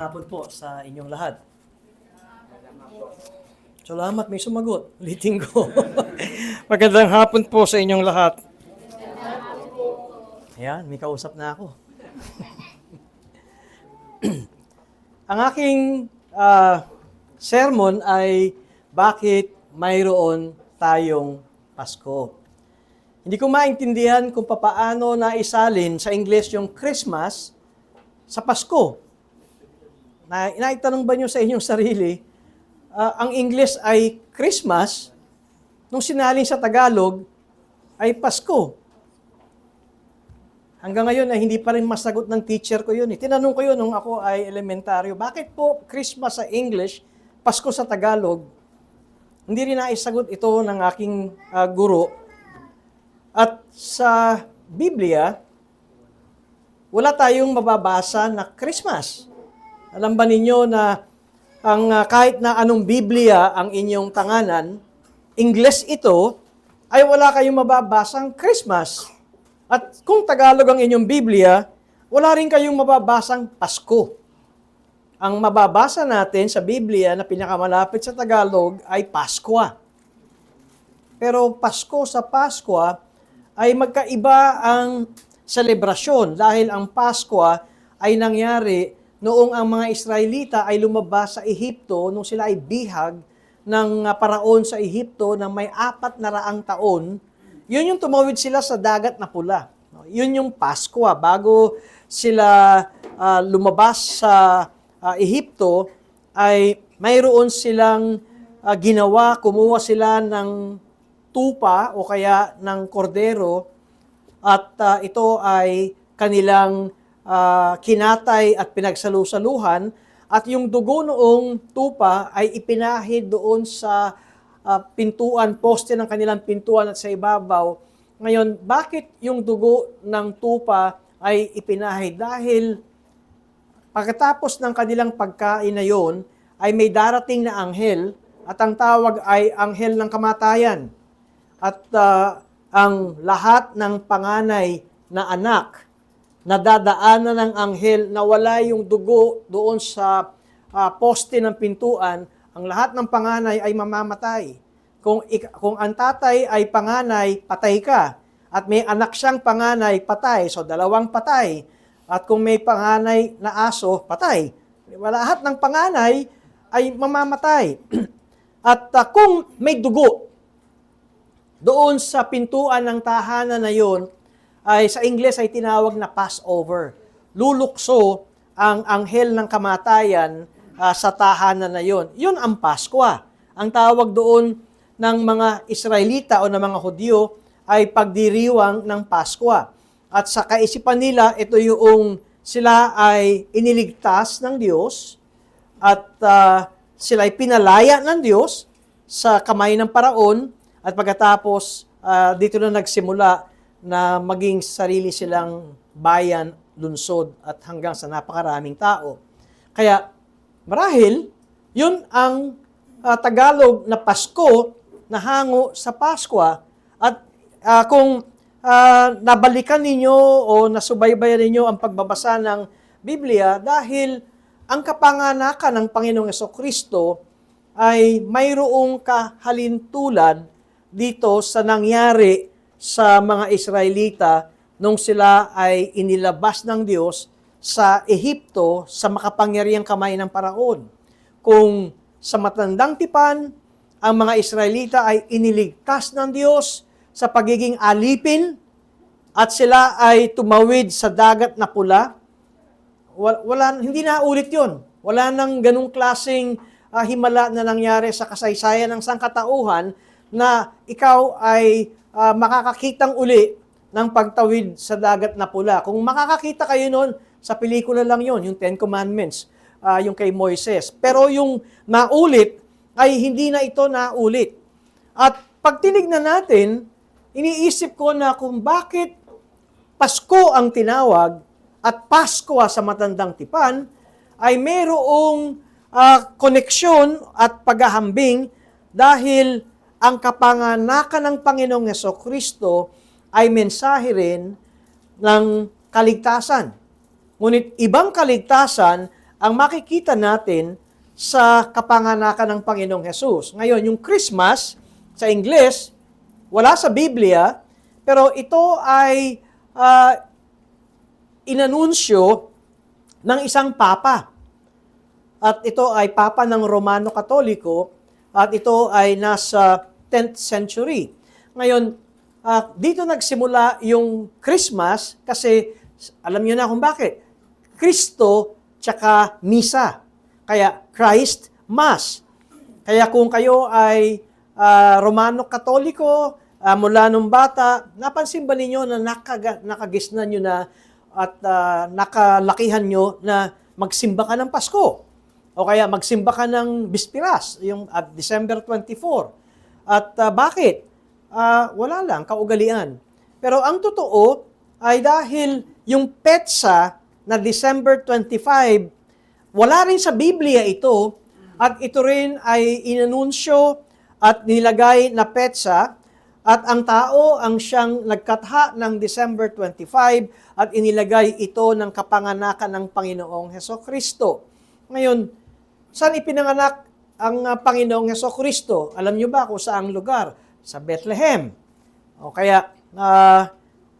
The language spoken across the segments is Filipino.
Hapon po sa inyong lahat. Salamat, may sumagot. Ulitin ko. Magandang hapon po sa inyong lahat. Ayan, may kausap na ako. Ang aking sermon ay bakit mayroon tayong Pasko. Hindi ko maintindihan kung papaano naisalin sa English yung Christmas sa Pasko. Naitanong ba nyo sa inyong sarili, ang English ay Christmas, nung sinalin sa Tagalog ay Pasko. Hanggang ngayon ay hindi pa rin masagot ng teacher ko yun. Tinanong ko yun nung ako ay elementaryo, bakit po Christmas sa English, Pasko sa Tagalog? Hindi rin naisagot ito ng aking guro. At sa Biblia, wala tayong mababasa na Christmas. Alam ba ninyo na ang kahit na anong Biblia ang inyong tanganan, English ito, ay wala kayong mababasang Christmas. At kung Tagalog ang inyong Biblia, wala rin kayong mababasang Pasko. Ang mababasa natin sa Biblia na pinakamalapit sa Tagalog ay Paskwa. Pero Pasko sa Paskwa ay magkaiba ang selebrasyon dahil ang Paskwa ay nangyari noong ang mga Israelita ay lumabas sa Ehipto nung sila ay bihag ng paraon sa Ehipto na may 400 taon, yun yung tumawid sila sa dagat na pula. Yun yung Paskwa. Bago sila lumabas sa Ehipto, ay mayroon silang ginawa, kumuha sila ng tupa o kaya ng kordero at ito ay kanilang kinatay at pinagsalusaluhan at yung dugo noong tupa ay ipinahid doon sa pintuan, poste ng kanilang pintuan at sa ibabaw. Ngayon, bakit yung dugo ng tupa ay ipinahid? Dahil pagkatapos ng kanilang pagkain na yon, ay may darating na anghel at ang tawag ay anghel ng kamatayan. At ang lahat ng panganay na anak nadadaanan ng anghel na wala yung dugo doon sa poste ng pintuan, ang lahat ng panganay ay mamamatay. Kung ang tatay ay panganay, patay ka. At may anak siyang panganay, patay. So, 2 patay. At kung may panganay na aso, patay. Lahat ng panganay ay mamamatay. At kung may dugo doon sa pintuan ng tahanan na yon, ay sa Ingles ay tinawag na Passover. Lulukso ang anghel ng kamatayan sa tahanan na yon. Yun ang Paskwa. Ang tawag doon ng mga Israelita o ng mga Hudyo ay pagdiriwang ng Paskwa. At sa kaisipan nila, ito yung sila ay iniligtas ng Diyos at sila ay pinalaya ng Diyos sa kamay ng paraon at pagkatapos dito na nagsimula na maging sarili silang bayan, lunsod, at hanggang sa napakaraming tao. Kaya, marahil, yun ang Tagalog na Pasko na hango sa Paskwa. At kung nabalikan ninyo o nasubaybayan ninyo ang pagbabasa ng Biblia, dahil ang kapanganakan ng Panginoong Jesucristo ay mayroong kahalintulad dito sa nangyari sa mga Israelita nung sila ay inilabas ng Diyos sa Ehipto sa makapangyarihang kamay ng paraon. Kung sa matandang tipan, ang mga Israelita ay iniligtas ng Diyos sa pagiging alipin at sila ay tumawid sa dagat na pula, hindi na ulit yun. Wala nang ganung klaseng himala na nangyari sa kasaysayan ng sangkatauhan na ikaw ay makakakitang uli ng pagtawid sa dagat na pula. Kung makakakita kayo noon, sa pelikula lang yon, yung 10 Commandments, yung kay Moises. Pero yung naulit, ay hindi na ito naulit. At pag tinignan natin, iniisip ko na kung bakit Pasko ang tinawag at Paskwa sa matandang tipan, ay mayroong koneksyon at paghahambing dahil ang kapanganakan ng Panginoong Jesucristo ay mensahe rin ng kaligtasan. Ngunit ibang kaligtasan ang makikita natin sa kapanganakan ng Panginoong Hesus. Ngayon, yung Christmas sa Ingles, wala sa Biblia, pero ito ay inanunsyo ng isang papa. At ito ay papa ng Romano Katoliko at ito ay nasa 10th century. Ngayon, dito nagsimula yung Christmas kasi alam niyo na kung bakit. Kristo tsaka misa. Kaya Christ Mass. Kaya kung kayo ay Romano Katoliko, mula nung bata, napansin ba ninyo na nakagisnan nyo na at nakalakihan nyo na magsimba ka ng Pasko? O kaya magsimba ka ng Bispiras, yung at December 24. At bakit? Wala lang, kaugalian. Pero ang totoo ay dahil yung petsa na December 25, wala rin sa Biblia ito, at ito rin ay inanunsyo at nilagay na petsa, at ang tao ang siyang nagkatha ng December 25 at inilagay ito ng kapanganakan ng Panginoong Hesukristo. Ngayon, saan ipinanganak ang Panginoong Hesukristo? Alam niyo ba kung saang lugar? Sa Bethlehem. O kaya,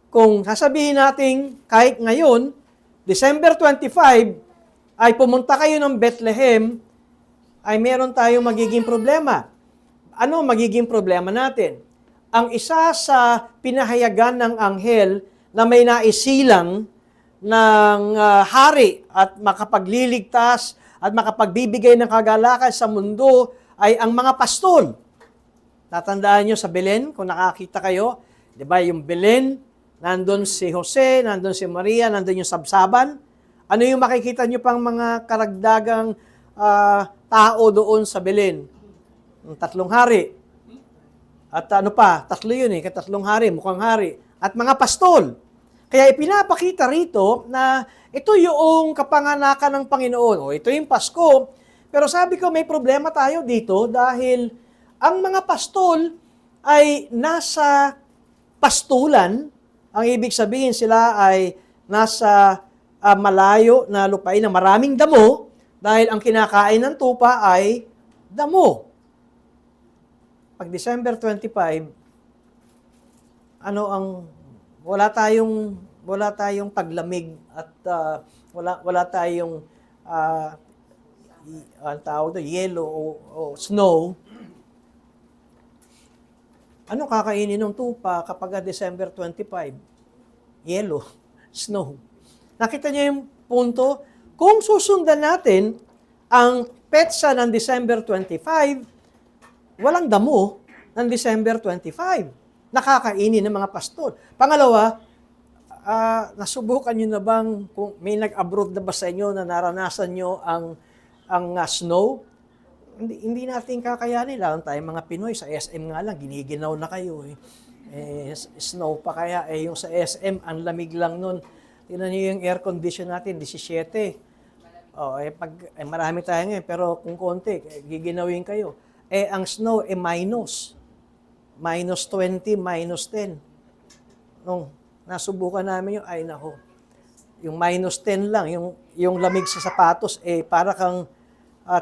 kung sasabihin natin kahit ngayon, December 25, ay pumunta kayo ng Bethlehem, ay meron tayong magiging problema. Ano magiging problema natin? Ang isa sa pinahayagan ng anghel na may naisilang ng hari at makapagliligtas at makapagbibigay ng kagalakan sa mundo ay ang mga pastol. Tatandaan nyo sa Belen, kung nakakita kayo, di ba yung Belen, nandun si Jose, nandun si Maria, nandun yung sabsaban. Ano yung makikita nyo pang mga karagdagang tao doon sa Belen? Yung tatlong hari. At ano pa, tatlo yun katatlong hari, mukhang hari. At mga pastol. Kaya ipinapakita rito na ito yung kapanganakan ng Panginoon. O ito yung Pasko. Pero sabi ko, may problema tayo dito dahil ang mga pastol ay nasa pastulan. Ang ibig sabihin sila ay nasa malayo na lupain na maraming damo dahil ang kinakain ng tupa ay damo. Pag December 25, wala tayong paglamig at wala tayong ang tawag doon, yellow o snow. Ano kakainin ng tupa kapag December 25? Yellow, snow. Nakita niyo yung punto? Kung susundan natin ang petsa ng December 25, walang damo ng December 25. Nakakainin ng mga pastol. Pangalawa, nasubukan nyo na bang, kung may nag-abroad na ba sa inyo na naranasan nyo ang snow? Hindi natin kakayanin. Lang tayong mga Pinoy, sa SM nga lang, giniginaw na kayo. Snow pa kaya. Yung sa SM, ang lamig lang nun. Tingnan nyo yung air condition natin, 17. Marami tayo ngayon, pero kung konti, giginawin kayo. Ang snow, minus. Minus 20, minus 10. Nung nasubukan namin yung, ay nako, yung minus 10 lang, yung lamig sa sapatos, para kang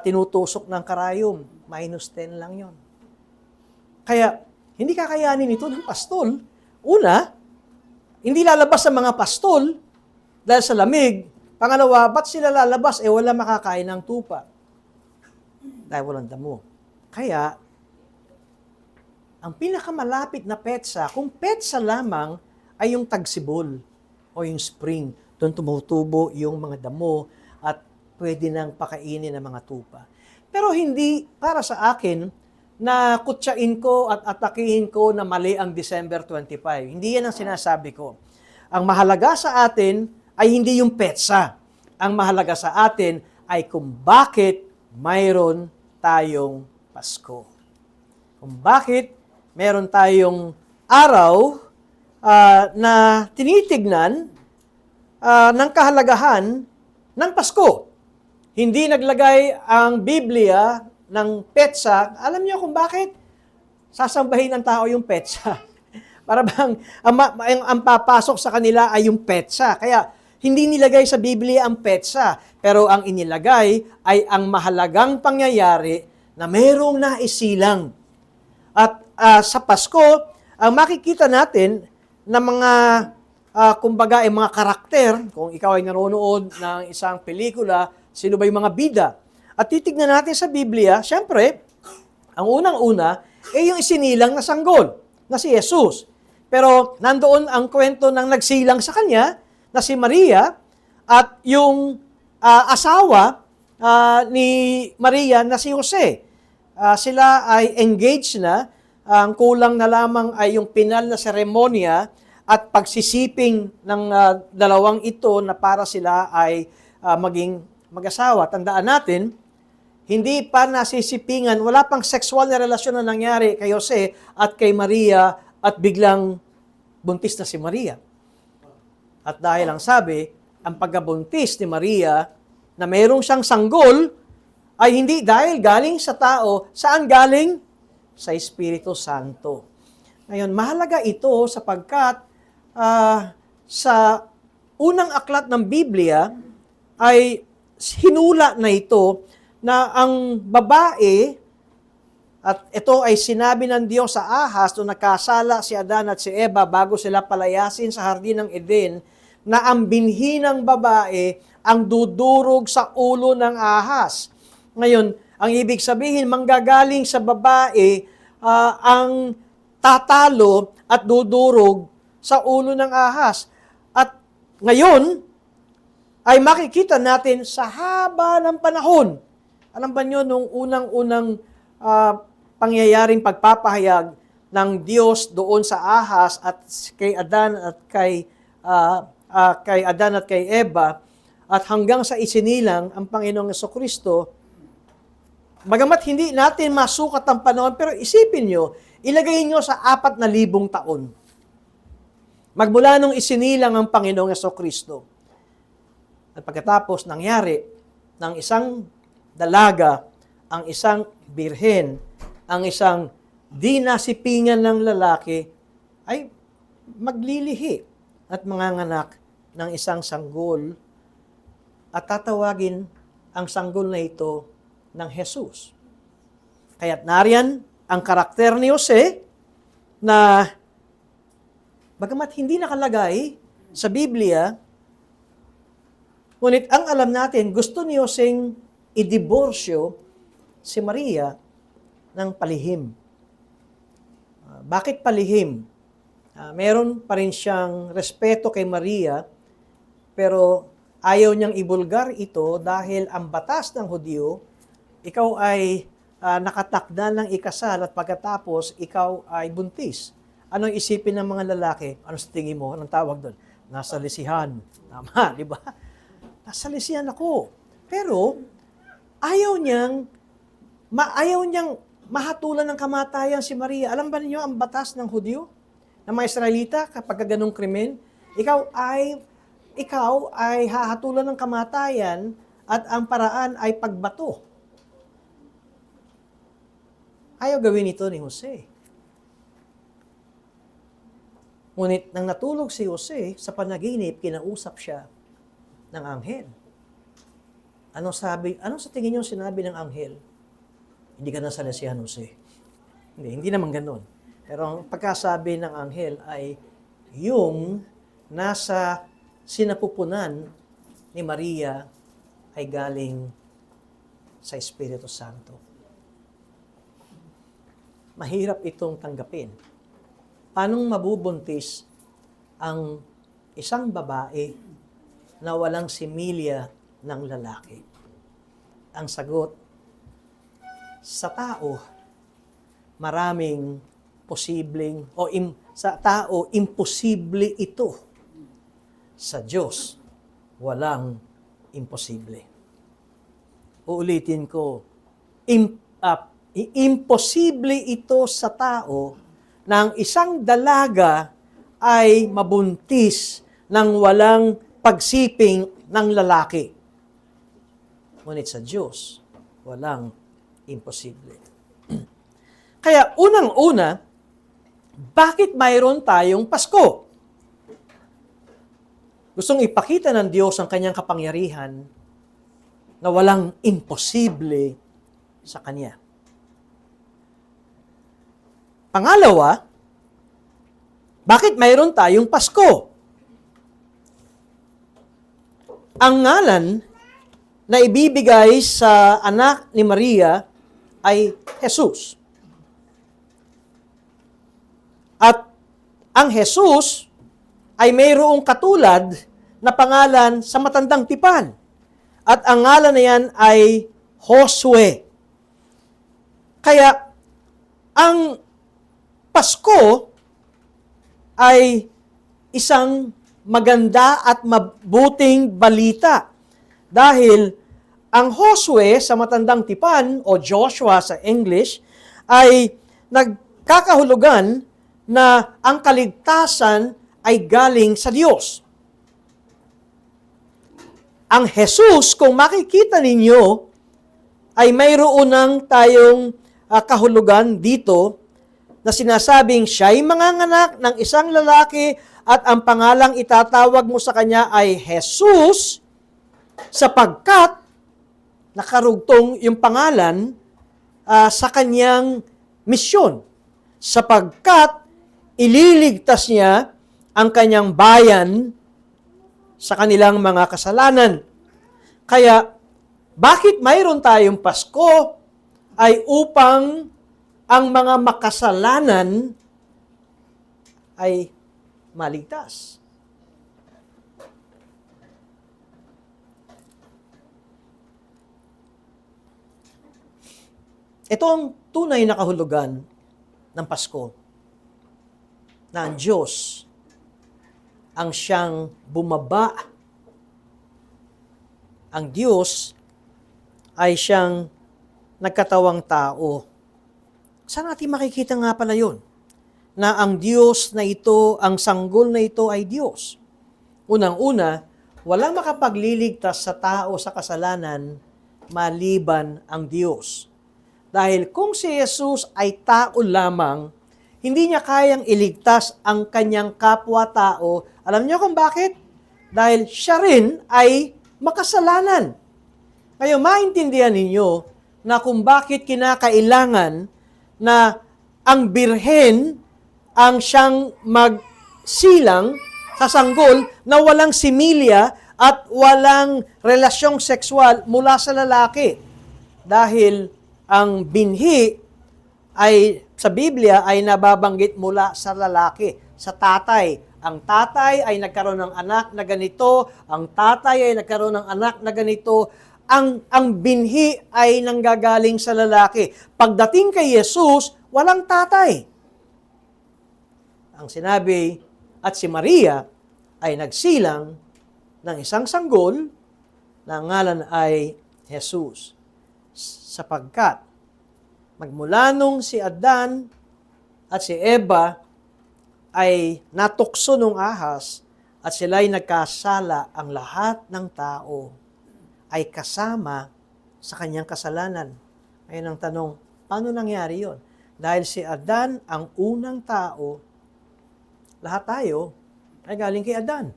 tinutusok ng karayom. Minus 10 lang yon. Kaya, hindi kakayanin ito ng pastol. Una, hindi lalabas sa mga pastol dahil sa lamig. Pangalawa, ba't sila lalabas? Wala makakain ng tupa. Dahil walang damo. Kaya, ang pinakamalapit na petsa, kung petsa lamang ay yung tagsibol o yung spring. Doon tumutubo yung mga damo at pwede nang pakainin ng mga tupa. Pero hindi para sa akin na kutsain ko at atakihin ko na mali ang December 25. Hindi yan ang sinasabi ko. Ang mahalaga sa atin ay hindi yung petsa. Ang mahalaga sa atin ay kung bakit mayroon tayong Pasko. Kung bakit meron tayong araw na tinitignan ng kahalagahan ng Pasko. Hindi naglagay ang Biblia ng petsa. Alam niyo kung bakit? Sasambahin ng tao yung petsa. Para bang ang papasok sa kanila ay yung petsa. Kaya Hindi nilagay sa Biblia ang petsa, pero ang inilagay ay ang mahalagang pangyayari na mayroong naisilang. At sa Pasko, ang makikita natin na mga, kumbaga, ay mga karakter, kung ikaw ay nanonood ng isang pelikula, sino ba yung mga bida? At titignan natin sa Biblia, syempre, ang unang-una, yung isinilang na sanggol, na si Jesus. Pero nandoon ang kwento ng nagsilang sa kanya, na si Maria, at yung asawa ni Maria na si Jose. Sila ay engaged na, ang kulang na lamang ay yung pinal na seremonya at pagsisiping ng dalawang ito na para sila ay maging mag-asawa. Tandaan natin, hindi pa nasisipingan, wala pang sexual na relasyon na nangyari kay Jose at kay Maria at biglang buntis na si Maria. At dahil ang sabi, ang pagkabuntis ni Maria na mayroong siyang sanggol ay hindi dahil galing sa tao, saan galing? Sa Espiritu Santo. Ngayon, mahalaga ito sapagkat sa unang aklat ng Biblia ay hinula na ito na ang babae, at ito ay sinabi ng Diyos sa ahas nung nakasala si Adan at si Eva bago sila palayasin sa hardin ng Eden, na ang binhi ng babae ang dudurog sa ulo ng ahas. Ngayon, ang ibig sabihin, manggagaling sa babae ang tatalo at dudurog sa ulo ng ahas. At ngayon, ay makikita natin sa haba ng panahon. Alam ba nyo, nung unang-unang pangyayaring pagpapahayag ng Diyos doon sa ahas at kay Adan at kay Adan at kay Eva, at hanggang sa isinilang ang Panginoong Jesucristo, bagamat hindi natin masukat ang panahon, pero isipin nyo, ilagay nyo sa 4,000 taon. Magmula nung isinilang ang Panginoong Jesucristo. At pagkatapos nangyari ng isang dalaga, ang isang birhen, ang isang di nasipingan ng lalaki, ay maglilihi at manganganak ng isang sanggol at tatawagin ang sanggol na ito ng Jesus. Kaya't nariyan ang karakter ni Jose na bagamat hindi nakalagay sa Biblia, ngunit ang alam natin, gusto ni Joseng idiborsyo si Maria ng palihim. Bakit palihim? Meron pa rin siyang respeto kay Maria, pero ayaw niyang ibulgar ito dahil ang batas ng Hudyo, ikaw ay nakatakda ng ikasal at pagkatapos ikaw ay buntis. Anong isipin ng mga lalaki? Ano sa tingin mo? Anong tawag doon? Nasa lisihan. Tama, di ba? Nasa lisihan ako. Pero ayaw niyang mahatulan ng kamatayan si Maria. Alam ba niyo ang batas ng Hudyo? Ng mga Israelita, kapag ganong krimen, ikaw ay hahatulan ng kamatayan at ang paraan ay pagbato. Ayaw gawin ito ni Jose. Ngunit nang natulog si Jose, sa panaginip, kinausap siya ng anghel. Ano sa tingin niyo sinabi ng anghel? Hindi ka nasalisihan, Jose. Hindi naman ganun. Pero ang pagkasabi ng anghel ay yung nasa sinapupunan ni Maria ay galing sa Espiritu Santo. Mahirap itong tanggapin. Paanong mabubuntis ang isang babae na walang similya ng lalaki? Ang sagot, sa tao, maraming posibleng, sa tao, imposible ito. Sa Diyos, walang imposible. Uulitin ko, imposible ito sa tao na ang isang dalaga ay mabuntis ng walang pagsiping ng lalaki. Ngunit sa Diyos, walang imposible. Kaya unang-una, bakit mayroon tayong Pasko? Gustong ipakita ng Diyos ang kanyang kapangyarihan na walang imposible sa Kanya. Pangalawa, bakit mayroon tayong Pasko? Ang ngalan na ibibigay sa anak ni Maria ay Jesus. At ang Jesus ay mayroong katulad na pangalan sa matandang tipan. At ang ngalan na yan ay Josue. Kaya, ang Pasko ay isang maganda at mabuting balita. Dahil ang Josue sa matandang tipan o Joshua sa English ay nagkakahulugan na ang kaligtasan ay galing sa Diyos. Ang Jesus, kung makikita ninyo, ay mayroon ng tayong kahulugan dito na sinasabing siya'y manganganak ng isang lalaki at ang pangalang itatawag mo sa kanya ay Jesus sapagkat nakarugtong yung pangalan sa kanyang misyon. Sapagkat ililigtas niya ang kanyang bayan sa kanilang mga kasalanan. Kaya, bakit mayroon tayong Pasko ay upang ang mga makasalanan ay maligtas. Ito ang tunay na kahulugan ng Pasko, na ang Diyos ang siyang bumaba. Ang Diyos ay siyang nagkatawang tao. Saan natin makikita nga pala yun? Na ang Diyos na ito, ang sanggol na ito ay Diyos. Unang-una, walang makapagliligtas sa tao sa kasalanan maliban ang Diyos. Dahil kung si Jesus ay tao lamang, hindi niya kayang iligtas ang kanyang kapwa-tao. Alam niyo kung bakit? Dahil siya rin ay makasalanan. Ngayon, maintindihan ninyo na kung bakit kinakailangan na ang birhen ang siyang magsilang sa sanggol na walang similya at walang relasyong sexual mula sa lalaki. Dahil ang binhi ay sa Biblia ay nababanggit mula sa lalaki, sa tatay. Ang tatay ay nagkaroon ng anak na ganito, ang tatay ay nagkaroon ng anak na ganito, ang binhi ay nanggagaling sa lalaki. Pagdating kay Jesus, walang tatay. Ang sinabi, at si Maria ay nagsilang ng isang sanggol na ngalan ay Jesus. Sapagkat magmula nung si Adan at si Eva ay natukso ng ahas at sila'y nagkasala, ang lahat ng tao ay kasama sa kanyang kasalanan. Ngayon ang tanong, paano nangyari yon? Dahil si Adan ang unang tao, lahat tayo ay galing kay Adan.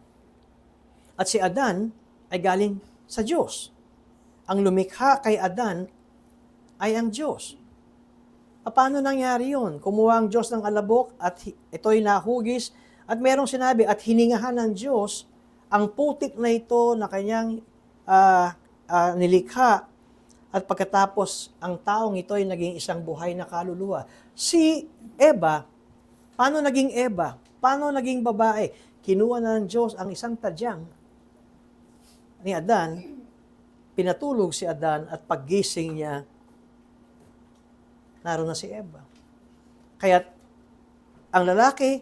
At si Adan ay galing sa Diyos. Ang lumikha kay Adan ay ang Diyos. Paano nangyari yun? Kumuha ang Diyos ng alabok at ito'y nahugis at merong sinabi at hiningahan ng Diyos ang putik na ito na kanyang nilikha at pagkatapos ang taong ito ay naging isang buhay na kaluluwa. Si Eva, paano naging Eva? Paano naging babae? Kinuha na ng Diyos ang isang tadyang ni Adan, pinatulog si Adan at paggising niya, naroon na si Eva. Kaya ang lalaki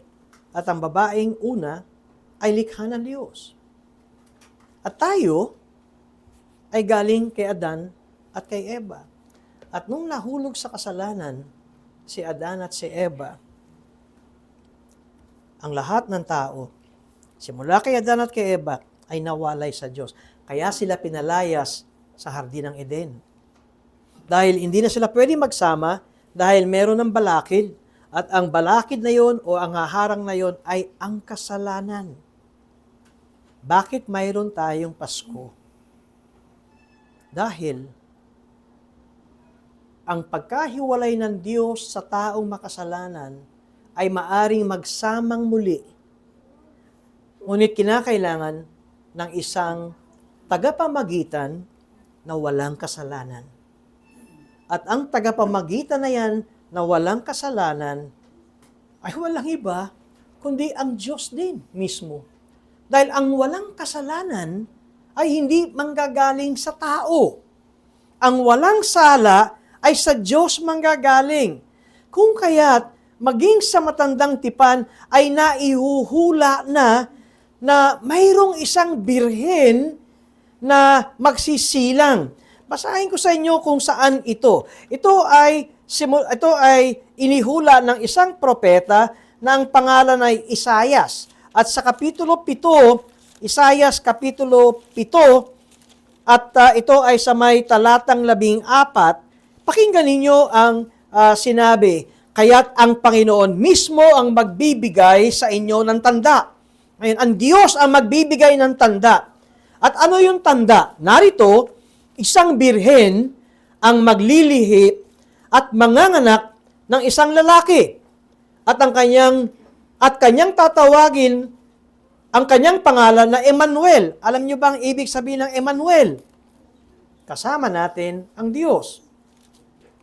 at ang babaeng una ay likha ng Diyos. At tayo ay galing kay Adan at kay Eva. At nung nahulog sa kasalanan si Adan at si Eva, ang lahat ng tao, simula kay Adan at kay Eva, ay nawalay sa Diyos. Kaya sila pinalayas sa Hardin ng Eden. Dahil hindi na sila pwede magsama, dahil meron ng balakid, at ang balakid na yon o ang haharang na yon ay ang kasalanan. Bakit mayroon tayong Pasko? Dahil ang pagkahiwalay ng Diyos sa taong makasalanan ay maaring magsamang muli. Ngunit kinakailangan ng isang tagapamagitan na walang kasalanan. At ang tagapamagitan na yan na walang kasalanan ay walang iba kundi ang Diyos din mismo. Dahil ang walang kasalanan ay hindi manggagaling sa tao. Ang walang sala ay sa Diyos manggagaling. Kung kaya't maging sa matandang tipan ay naihuhula na mayroong isang birhen na magsisilang. Basahin ko sa inyo kung saan ito. Ito ay inihula ng isang propeta na ang pangalan ay Isaias. At sa Kapitulo 7, Isaias Kapitulo 7, at ito ay sa may talatang 14, pakinggan ninyo ang sinabi, kaya't ang Panginoon mismo ang magbibigay sa inyo ng tanda. Ngayon, ang Diyos ang magbibigay ng tanda. At ano yung tanda? Narito, isang birhen ang maglilihi at manganganak ng isang lalaki. At kanyang tatawagin ang kanyang pangalan na Emmanuel. Alam niyo ba ang ibig sabihin ng Emmanuel? Kasama natin ang Diyos.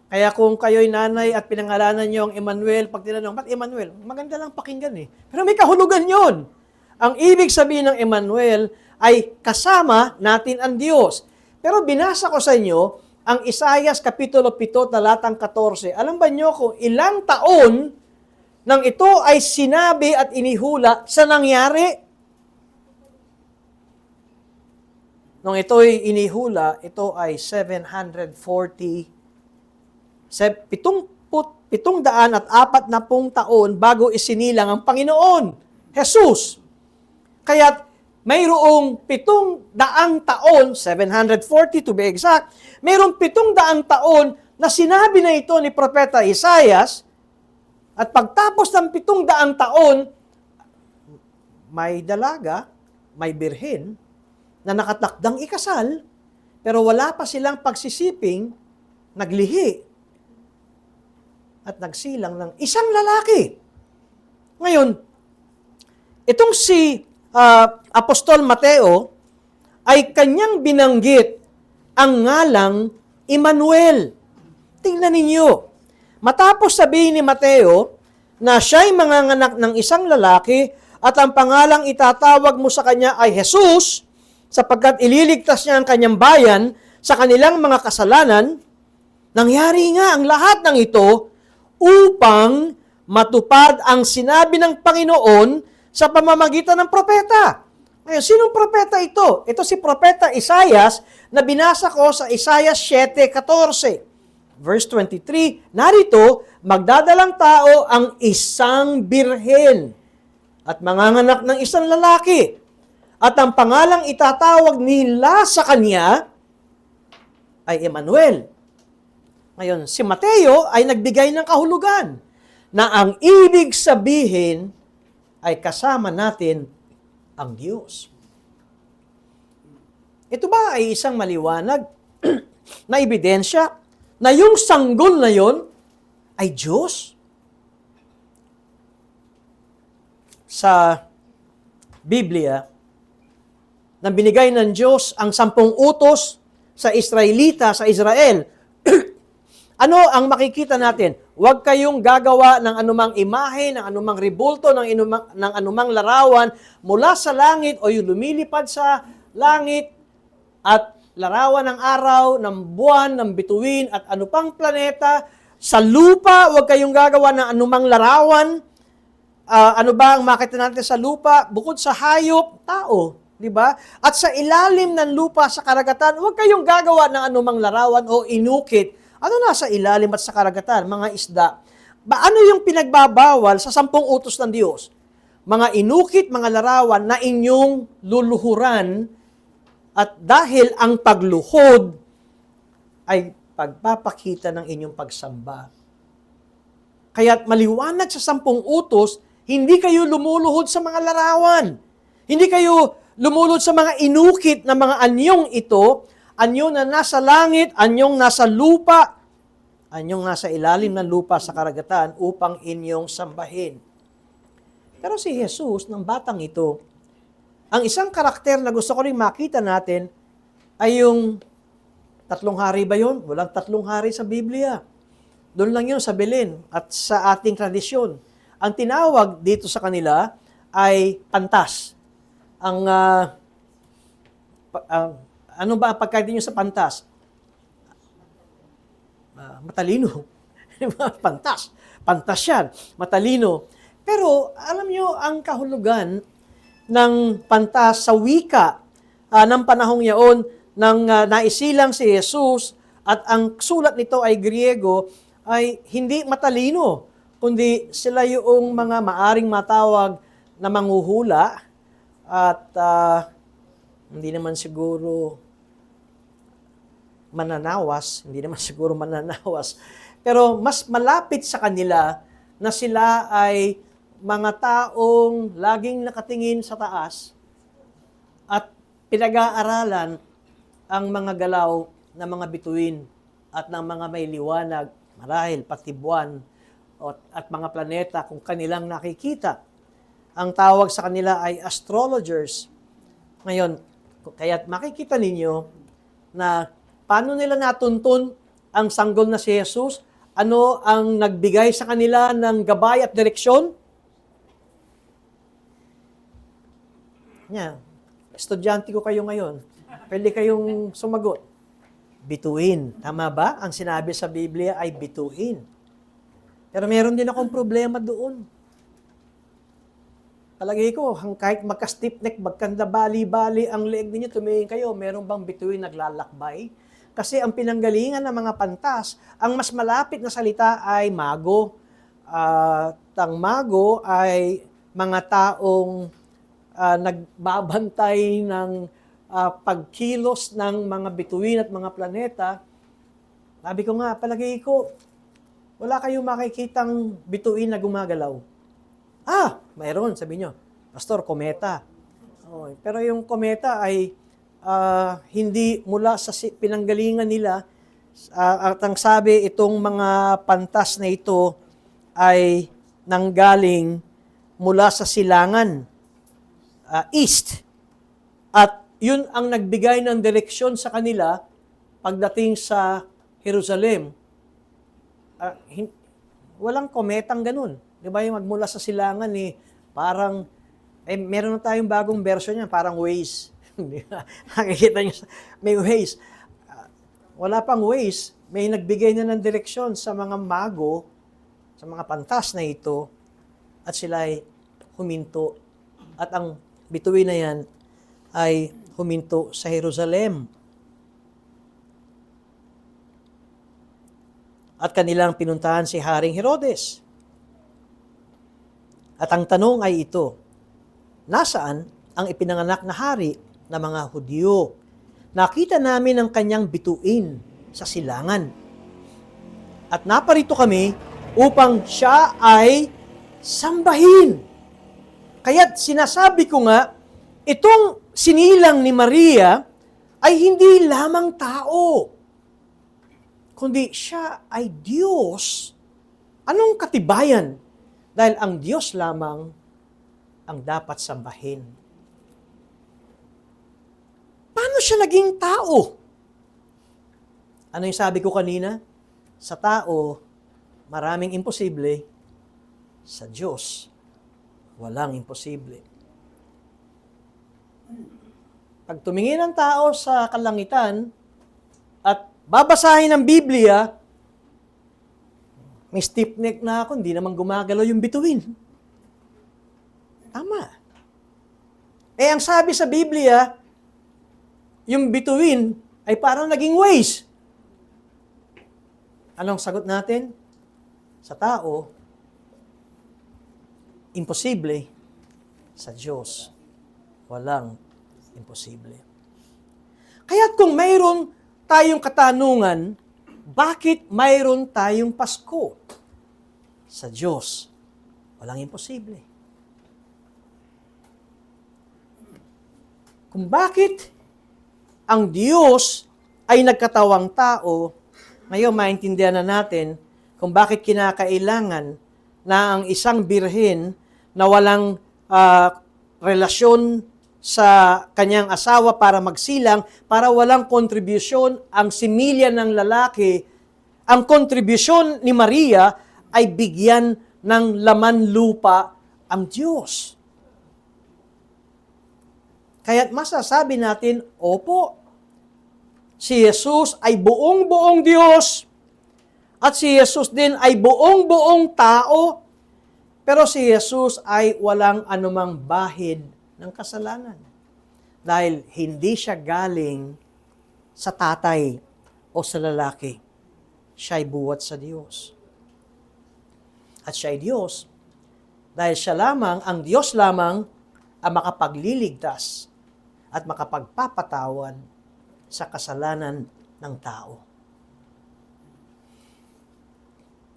Kaya kung kayo'y nanay at pinangalanan niyo ang Emmanuel, pag tinanong, ba't Emmanuel? Maganda lang pakinggan eh. Pero may kahulugan yon. Ang ibig sabihin ng Emmanuel ay kasama natin ang Diyos. Pero binasa ko sa inyo ang Isaias Kapitulo 7, talatang 14. Alam ba niyo kung ilang taon nang ito ay sinabi at inihula sa nangyari? Nung ito'y inihula, ito ay 740 taon bago isinilang ang Panginoon, Jesus. Kaya mayroong 700 taon, 740 to be exact, mayroong 700 taon na sinabi na ito ni Propeta Isaias, at pagtapos ng 700 taon, may dalaga, may birhen, na nakatakdang ikasal, pero wala pa silang pagsisiping, naglihi, at nagsilang ng isang lalaki. Ngayon, itong si Apostol Mateo ay kanyang binanggit ang ngalang Emmanuel. Tingnan ninyo, matapos sabihin ni Mateo na siya'y manganganak ng isang lalaki at ang pangalang itatawag mo sa kanya ay Jesus, sapagkat ililigtas niya ang kanyang bayan sa kanilang mga kasalanan, nangyari nga ang lahat ng ito upang matupad ang sinabi ng Panginoon sa pamamagitan ng propeta. Ngayon, sinong propeta ito? Ito si Propeta Isaias na binasa ko sa Isaias 7:14. Verse 23, narito, magdadalang tao ang isang birhen at manganganak ng isang lalaki. At ang pangalang itatawag nila sa kanya ay Emmanuel. Ngayon, si Mateo ay nagbigay ng kahulugan na ang ibig sabihin ay kasama natin ang Diyos. Ito ba ay isang maliwanag na ebidensya na yung sanggol na yon ay Diyos? Sa Biblia, na binigay ng Diyos ang 10 utos sa Israelita, sa Israel, ano ang makikita natin? Huwag kayong gagawa ng anumang imahe, ng anumang ribulto, ng anumang larawan mula sa langit o yung lumilipad sa langit at larawan ng araw, ng buwan, ng bituin at ano pang planeta. Sa lupa, huwag kayong gagawa ng anumang larawan. Ano ba ang makita natin sa lupa? Bukod sa hayop, tao. Di ba? At sa ilalim ng lupa sa karagatan, huwag kayong gagawa ng anumang larawan o inukit. Ano nasa ilalim at sa karagatan? Mga isda. Ano yung pinagbabawal sa 10 utos ng Diyos? Mga inukit, mga larawan na inyong luluhuran at dahil ang pagluhod ay pagpapakita ng inyong pagsamba. Kaya't maliwanag sa 10 utos, hindi kayo lumuluhod sa mga larawan. Hindi kayo lumulod sa mga inukit na mga anyong ito, anyo na nasa langit, anyong nasa lupa, anyong nasa ilalim ng lupa sa karagatan upang inyong sambahin. Pero si Jesus, ng batang ito, ang isang karakter na gusto ko rin makita natin ay yung tatlong hari ba yun? Walang tatlong hari sa Biblia. Doon lang yun sa Belen at sa ating tradisyon. Ang tinawag dito sa kanila ay pantas. Ano ba ang pagkain nyo sa pantas? Matalino. Pantas. Pantas yan. Matalino. Pero alam nyo, ang kahulugan ng pantas sa wika ng panahong yaon nang naisilang si Jesus at ang sulat nito ay Griego, ay hindi matalino, kundi sila yung mga maaring matawag na manghuhula at hindi naman siguro mananawas, pero mas malapit sa kanila na sila ay mga taong laging nakatingin sa taas at pinag-aaralan ang mga galaw ng mga bituin at ng mga may liwanag, marahil pati buwan at mga planeta kung kanilang nakikita. Ang tawag sa kanila ay astrologers. Ngayon, kaya makikita ninyo na paano nila natuntun ang sanggol na si Jesus, ano ang nagbigay sa kanila ng gabay at direksyon. Estudyante ko kayo ngayon. Pwede kayong sumagot. Bituin. Tama ba? Ang sinabi sa Biblia ay bituin. Pero meron din akong problema doon. Palagay ko, kahit magka-stiff neck, magkanda bali-bali ang leeg ninyo, tumingin kayo, meron bang bituin naglalakbay? Kasi ang pinanggalingan ng mga pantas, ang mas malapit na salita ay mago. Ang mago ay mga taong nagbabantay ng pagkilos ng mga bituin at mga planeta. Sabi ko nga, palagay ko, wala kayong makikitang bituin na gumagalaw. Mayroon, sabi nyo. Pastor, kometa. Pero yung kometa ay hindi mula sa pinanggalingan nila. At ang sabi, itong mga pantas na ito ay nanggaling mula sa silangan, east. At yun ang nagbigay ng direksyon sa kanila pagdating sa Jerusalem. Walang kometang ganun. Di ba yung magmula sa silangan parang, meron na tayong bagong version niya, parang Waze. Nakikita niyo, may Waze. Wala pang Waze, may nagbigay na ng direksyon sa mga mago, sa mga pantas na ito, at sila ay huminto. At ang bituin na yan ay huminto sa Jerusalem. At kanilang pinuntahan si Haring Herodes. At ang tanong ay ito, nasaan ang ipinanganak na hari ng mga Hudyo? Nakita namin ang kanyang bituin sa silangan. At naparito kami upang siya ay sambahin. Kaya't sinasabi ko nga, itong sinilang ni Maria ay hindi lamang tao, kundi siya ay Diyos. Anong katibayan? Dahil ang Diyos lamang ang dapat sambahin. Paano siya naging tao? Ano yung sabi ko kanina? Sa tao, maraming imposible. Sa Diyos, walang imposible. Pag tumingin ang tao sa kalangitan at babasahin ang Biblia, may stiff neck na ako, hindi naman gumagalaw yung bituin. Tama. Ang sabi sa Biblia, yung bituin ay parang naging ways. Anong sagot natin? Sa tao, imposible. Sa Diyos, walang imposible. Kaya kung mayroon tayong katanungan, bakit mayroon tayong Pasko? Sa Diyos, walang imposible. kung bakit ang Diyos ay nagkatawang tao, ngayon maintindihan na natin kung bakit kinakailangan na ang isang birhen na walang relasyon sa kanyang asawa para magsilang, para walang kontribusyon ang similya ng lalaki, ang kontribusyon ni Maria ay bigyan ng laman lupa ang Diyos. Kaya't masasabi natin, opo, si Jesus ay buong-buong Diyos at si Jesus din ay buong-buong tao, pero si Jesus ay walang anumang bahid ng kasalanan. Dahil hindi siya galing sa tatay o sa lalaki. Siya ay buwat sa Diyos. At siya ay Diyos dahil siya lamang, ang Diyos lamang, ang makapagliligtas at makapagpapatawad sa kasalanan ng tao.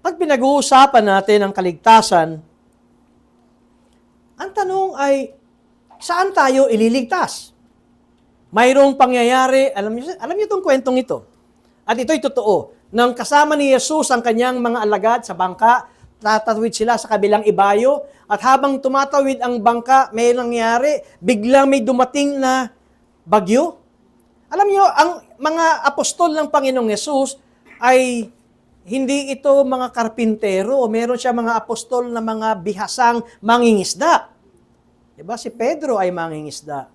Pag pinag-uusapan natin ang kaligtasan, ang tanong ay, saan tayo ililigtas? Mayroong pangyayari, alam niyo itong kwentong ito. At ito'y totoo. Nang kasama ni Jesus ang kanyang mga alagad sa bangka, tatawid sila sa kabilang ibayo, at habang tumatawid ang bangka, may nangyari, biglang may dumating na bagyo. Alam niyo, ang mga apostol ng Panginoong Jesus ay hindi ito mga karpintero, meron siya mga apostol na mga bihasang mangingisda. Diba? Si Pedro ay mangingisda.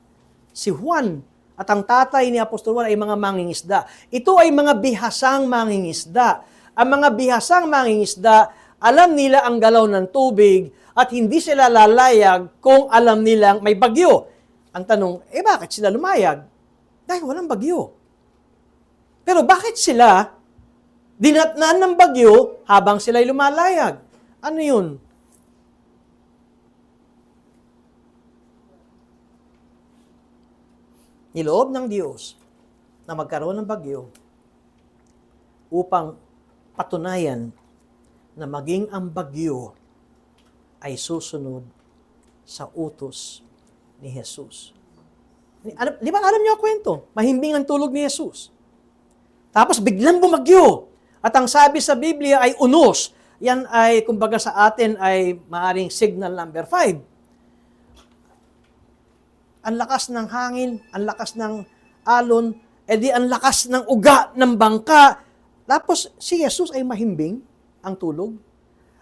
Si Juan at ang tatay ni Apostol Juan ay mga mangingisda. Ito ay mga bihasang mangingisda. Ang mga bihasang mangingisda, alam nila ang galaw ng tubig at hindi sila lalayag kung alam nilang may bagyo. Ang tanong, bakit sila lumayag? Dahil walang bagyo. Pero bakit sila dinatnan ng bagyo habang sila'y lumalayag? Ano yun? Niloob ng Diyos na magkaroon ng bagyo upang patunayan na maging ang bagyo ay susunod sa utos ni Jesus. Di ba alam niyo ang kwento? Mahimbing ang tulog ni Jesus. Tapos biglang bumagyo. At ang sabi sa Biblia ay unos. Yan ay, kumbaga sa atin, ay maaring signal number 5. Ang lakas ng hangin, ang lakas ng alon, edi ang lakas ng uga ng bangka. Tapos si Jesus ay mahimbing ang tulog.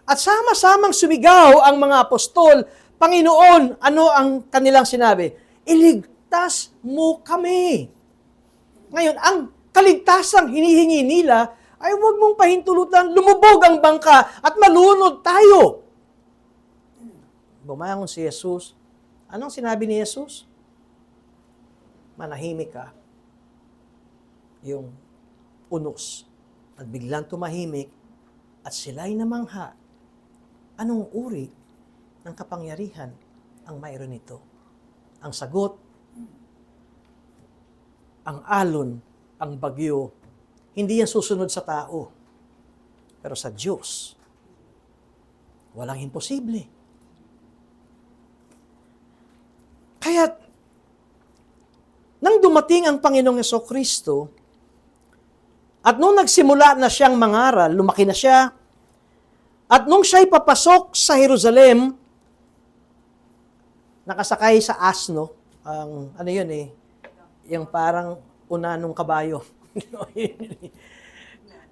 At sama-samang sumigaw ang mga apostol, Panginoon, ano ang kanilang sinabi? Iligtas mo kami. Ngayon, ang kaligtasang hinihingi nila ay huwag mong pahintulutan, lumubog ang bangka at malunod tayo. Bumangon si Jesus. Anong sinabi ni Jesus? Manahimik ka. Yung unos. At biglang tumahimik at sila'y namangha. Anong uri ng kapangyarihan ang mayroon nito? Ang sagot, ang alon, ang bagyo, hindi yan susunod sa tao. Pero sa Diyos, walang imposible. Kaya, nang dumating ang Panginoong Jesucristo, at nung nagsimula na siyang mangaral, lumaki na siya, at nung siya'y papasok sa Jerusalem, nakasakay sa asno, ano yun yung parang unanong kabayo.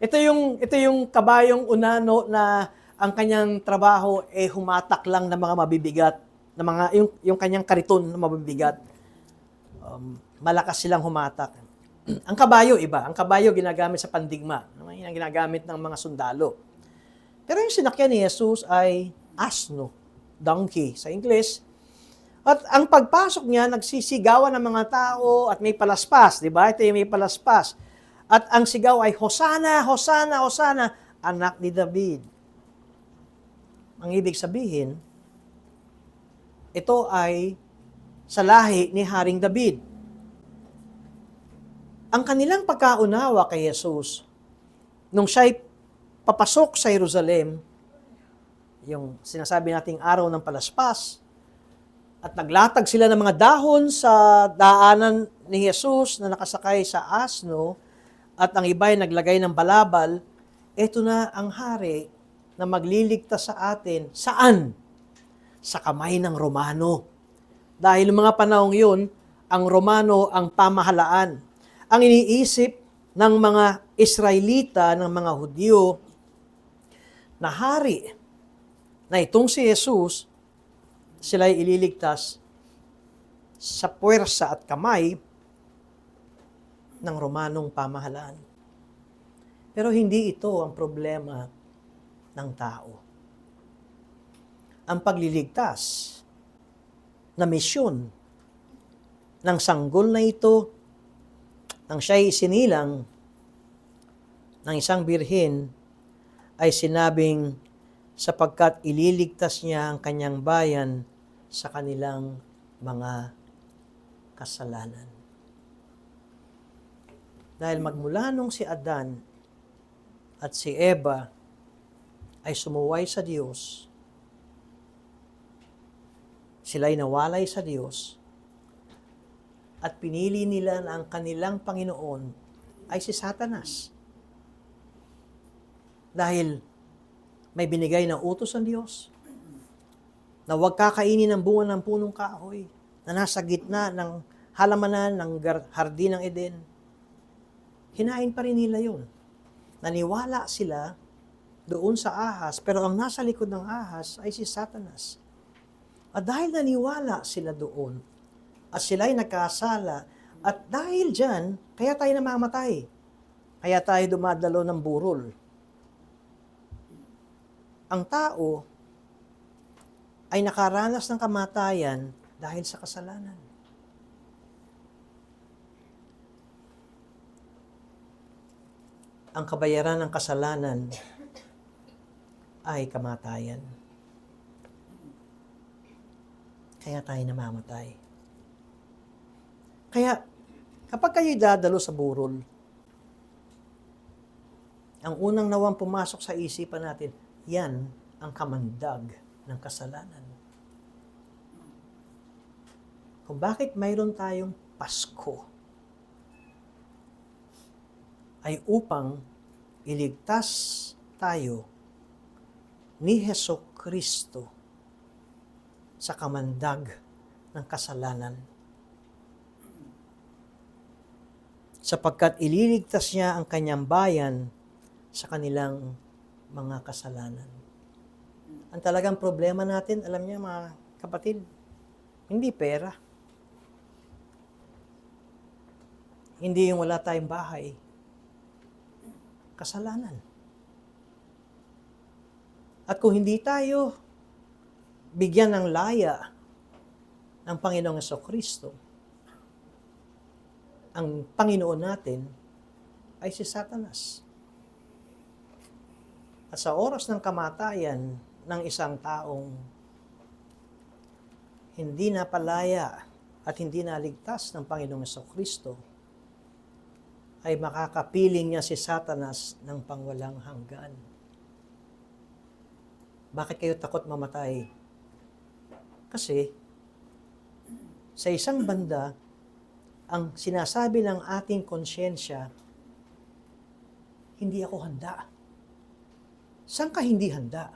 ito yung kabayong unano na ang kanyang trabaho humatak lang ng mga mabibigat, na mga yung kanyang kariton na mabibigat. Malakas silang humatak. Ang kabayo iba, ang kabayo ginagamit sa pandigma, ang ginagamit ng mga sundalo. Pero yung sinakyan ni Jesus ay asno, donkey sa English. At ang pagpasok niya, nagsisigawan ng mga tao at may palaspas, di ba? Ito yung may palaspas. At ang sigaw ay, Hosana, Hosana, Hosana, anak ni David. Ang ibig sabihin, ito ay sa lahi ni Haring David. Ang kanilang pagkaunawa kay Jesus, nung siya'y papasok sa Jerusalem, yung sinasabi nating araw ng palaspas, At naglatag sila ng mga dahon sa daanan ni Jesus na nakasakay sa asno at ang iba ay naglagay ng balabal. Ito na ang hari na magliligtas sa atin. Saan? Sa kamay ng Romano. Dahil mga panahong yun, ang Romano ang pamahalaan. Ang iniisip ng mga Israelita, ng mga Hudyo, na hari, na itong si Jesus, sila ay ililigtas sa puwersa at kamay ng Romanong pamahalaan. Pero hindi ito ang problema ng tao. Ang pagliligtas na misyon ng sanggol na ito, nang siya'y isinilang ng isang birhen, ay sinabing sapagkat ililigtas niya ang kanyang bayan sa kanilang mga kasalanan. Dahil magmula nung si Adan at si Eva ay sumuway sa Diyos, sila'y nawalay sa Diyos, at pinili nila na ang kanilang Panginoon ay si Satanas. Dahil may binigay na utos ng Diyos na huwag kakainin ng bunga ng punong kahoy na nasa gitna ng halamanan ng hardin ng Eden. Hinain pa rin nila yun. Naniwala sila doon sa ahas, pero ang nasa likod ng ahas ay si Satanas. At dahil naniwala sila doon, at sila'y nagkasala, at dahil dyan, kaya tayo namamatay. Kaya tayo dumadalo ng burol. Ang tao ay nakaranas ng kamatayan dahil sa kasalanan. Ang kabayaran ng kasalanan ay kamatayan. Kaya tayo namamatay. Kaya, kapag kayo'y dadalo sa burol, ang unang nawang pumasok sa isipan natin, yan ang kamandag ng kasalanan. Kung bakit mayroon tayong Pasko, ay upang iligtas tayo ni Hesukristo sa kamandag ng kasalanan. Sapagkat ililigtas niya ang kanyang bayan sa kanilang mga kasalanan. Ang talagang problema natin, alam niyo mga kapatid, hindi pera. Hindi yung wala tayong bahay. Kasalanan. At kung hindi tayo bigyan ng laya ng Panginoong Hesukristo, ang Panginoon natin ay si Satanas. At sa oras ng kamatayan ng isang taong hindi napalaya at hindi naligtas ng Panginoong Hesukristo, ay makakapiling niya si Satanas ng pangwalang hanggan. Bakit kayo takot mamatay? Kasi sa isang banda, ang sinasabi ng ating konsyensya, hindi ako handa. Saan ka hindi handa?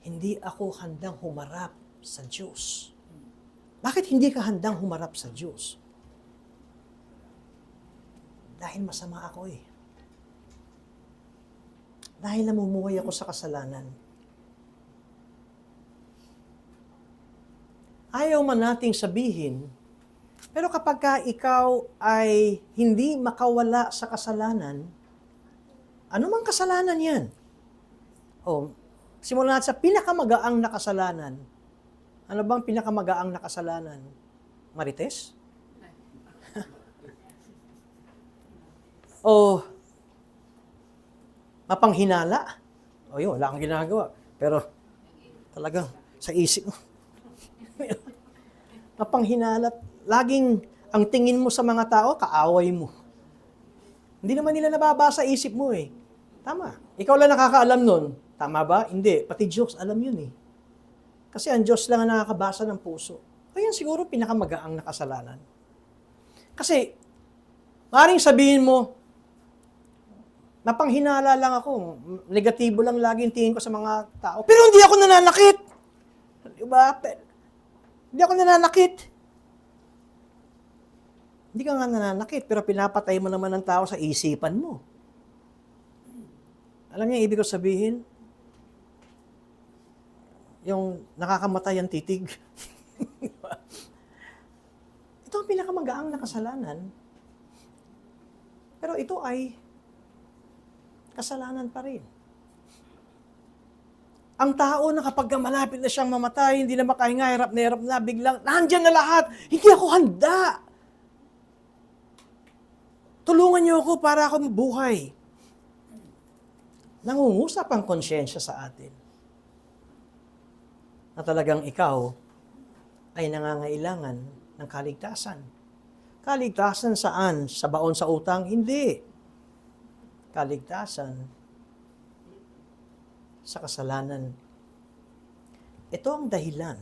Hindi ako handang humarap sa Diyos. Bakit hindi ka handang humarap sa Diyos? Dahil masama ako eh. Dahil namumuhay ako sa kasalanan. Ayaw man nating sabihin, pero kapag ka ikaw ay hindi makawala sa kasalanan, ano mang kasalanan yan? Simulan natin sa pinakamagaang na kasalanan. Ano bang pinakamagaang na kasalanan? Marites? O mapanghinala? Yun, wala kang ginagawa. Pero talagang sa isip mo. Mapanghinala. Laging ang tingin mo sa mga tao, kaaway mo. Hindi naman nila nababasa isip mo eh. Tama. Ikaw lang nakakaalam nun. Tama ba? Hindi. Pati Diyos, alam yun eh. Kasi ang Diyos lang ang nakakabasa ng puso. Kaya siguro pinakamagaang na kasalanan. Kasi, maaaring sabihin mo, napanghinala lang ako, negatibo lang lagi yung tingin ko sa mga tao. Pero hindi ako nananakit. Diba? Hindi ako nananakit. Hindi ka nga nananakit, pero pinapatay mo naman ng tao sa isipan mo. Alam niyo, ibig ko sabihin, yung nakakamatay ang titig. Ito ang pinakamagaang na kasalanan. Pero ito ay kasalanan pa rin. Ang tao na kapag malapit na siyang mamatay, hindi na makahinga, hirap na, biglang, nandyan na lahat, hindi ako handa. Tulungan niyo ako para ako mabuhay. Nangungusap ang konsyensya sa atin na talagang ikaw ay nangangailangan ng kaligtasan. Kaligtasan saan? Sa baon sa utang? Hindi. Kaligtasan sa kasalanan. Ito ang dahilan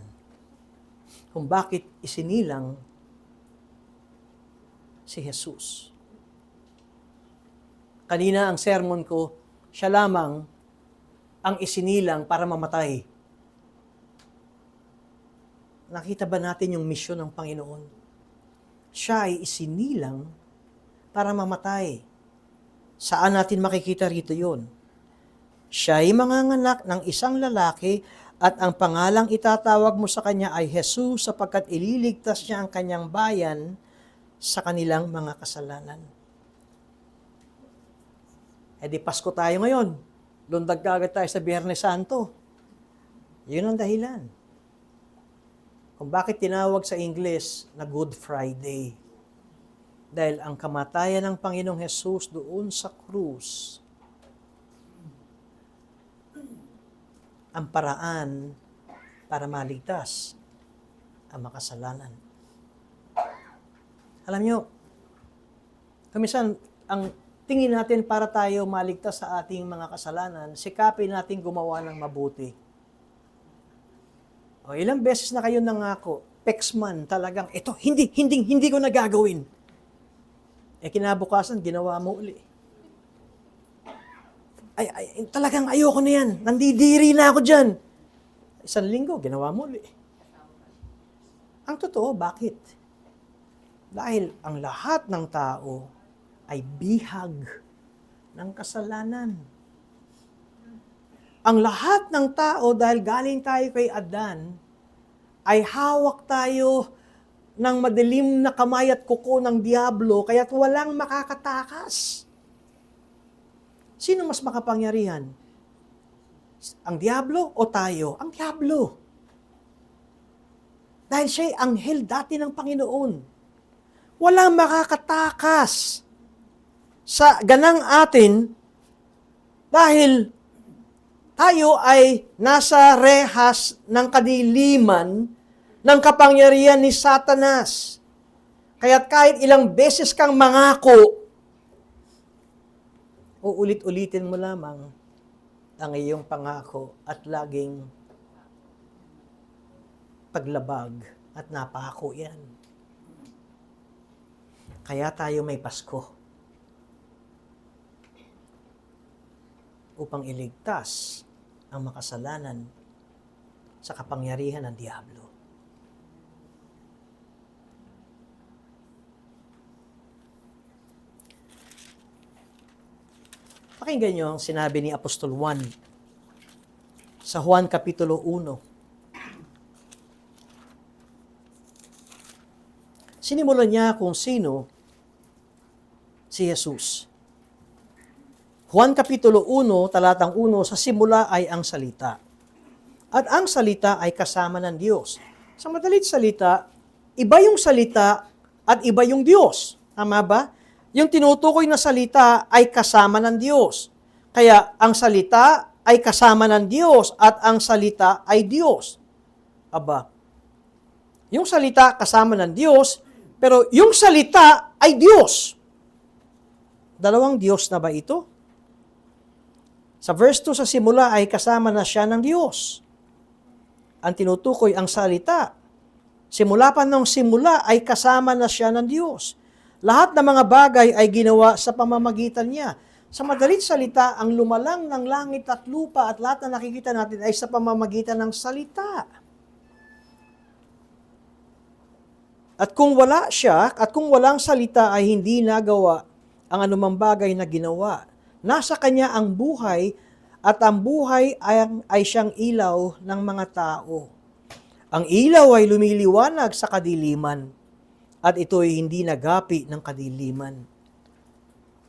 kung bakit isinilang si Jesus. Kanina ang sermon ko, siya lamang ang isinilang para mamatay. Nakita ba natin yung misyon ng Panginoon? Siya ay isinilang para mamatay. Saan natin makikita rito yun? Siya ay manganganak ng isang lalaki at ang pangalang itatawag mo sa kanya ay Jesus sapagkat ililigtas niya ang kanyang bayan sa kanilang mga kasalanan. E di Pasko tayo ngayon. Lundag agad tayo sa Biyernes Santo. Yun ang dahilan. Kung bakit tinawag sa English na Good Friday. Dahil ang kamatayan ng Panginoong Jesus doon sa krus, ang paraan para maligtas ang makasalanan. Alam nyo, kuminsan, ang tingin natin para tayo maligtas sa ating mga kasalanan, sikapin natin gumawa ng mabuti. O ilang beses na kayo nangako, Pexman talagang, ito, hindi ko nagagawin. Kinabukasan, ginawa mo uli. Talagang ayoko na yan. Nandidiri na ako dyan. Isang linggo, ginawa mo uli. Ang totoo, bakit? Dahil ang lahat ng tao ay bihag ng kasalanan. Ang lahat ng tao, dahil galing tayo kay Adan, ay hawak tayo ng madilim na kamay at kuko ng Diablo, kaya't walang makakatakas. Sino mas makapangyarihan? Ang Diablo o tayo? Ang Diablo. Dahil siya'y anghel dati ng Panginoon. Walang makakatakas sa ganang atin dahil tayo ay nasa rehas ng kadiliman ng kapangyarihan ni Satanas. Kaya't kahit ilang beses kang mangako, uulit-ulitin mo lamang ang iyong pangako at laging paglabag at napako yan. Kaya tayo may Pasko upang iligtas ang makasalanan sa kapangyarihan ng Diablo. Pakinggan niyo ang sinabi ni Apostol Juan sa Juan Kapitulo 1. Sinimulan niya kung sino si Jesus. Juan Kapitulo 1, talatang 1, sa simula ay ang salita. At ang salita ay kasama ng Diyos. Sa madalit salita, iba yung salita at iba yung Diyos. Tama ba? Yung tinutukoy na salita ay kasama ng Diyos. Kaya ang salita ay kasama ng Diyos at ang salita ay Diyos. Aba, yung salita kasama ng Diyos, pero yung salita ay Diyos. Dalawang Diyos na ba ito? Sa verse 2 sa simula ay kasama na siya ng Diyos. ang tinutukoy ang salita. Simula pa nung simula ay kasama na siya ng Diyos. Lahat ng mga bagay ay ginawa sa pamamagitan niya. Sa madalit salita, ang lumalang ng langit at lupa at lahat na nakikita natin ay sa pamamagitan ng salita. At kung wala siya, at kung walang salita ay hindi nagawa ang anumang bagay na ginawa. Nasa kanya ang buhay at ang buhay ay siyang ilaw ng mga tao. Ang ilaw ay lumiliwanag sa kadiliman at ito ay hindi nagapi ng kadiliman.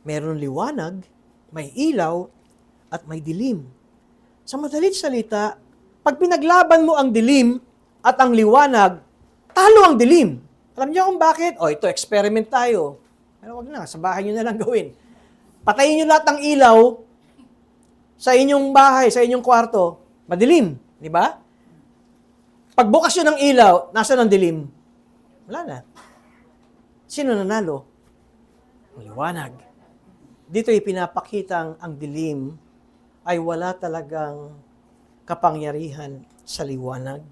Meron liwanag, may ilaw, at may dilim. Sa madalit salita, pag pinaglaban mo ang dilim at ang liwanag, talo ang dilim. Alam niyo kung bakit? Ito, experiment tayo. Pero wag na, sa bahay niyo na lang gawin. Patayin niyo lahat ng ilaw sa inyong bahay, sa inyong kwarto. Madilim, di ba? Pagbukas yun ng ilaw, nasa ng dilim? Wala na. Sino nanalo? Ang liwanag. Dito ipinapakitang ang dilim ay wala talagang kapangyarihan sa liwanag.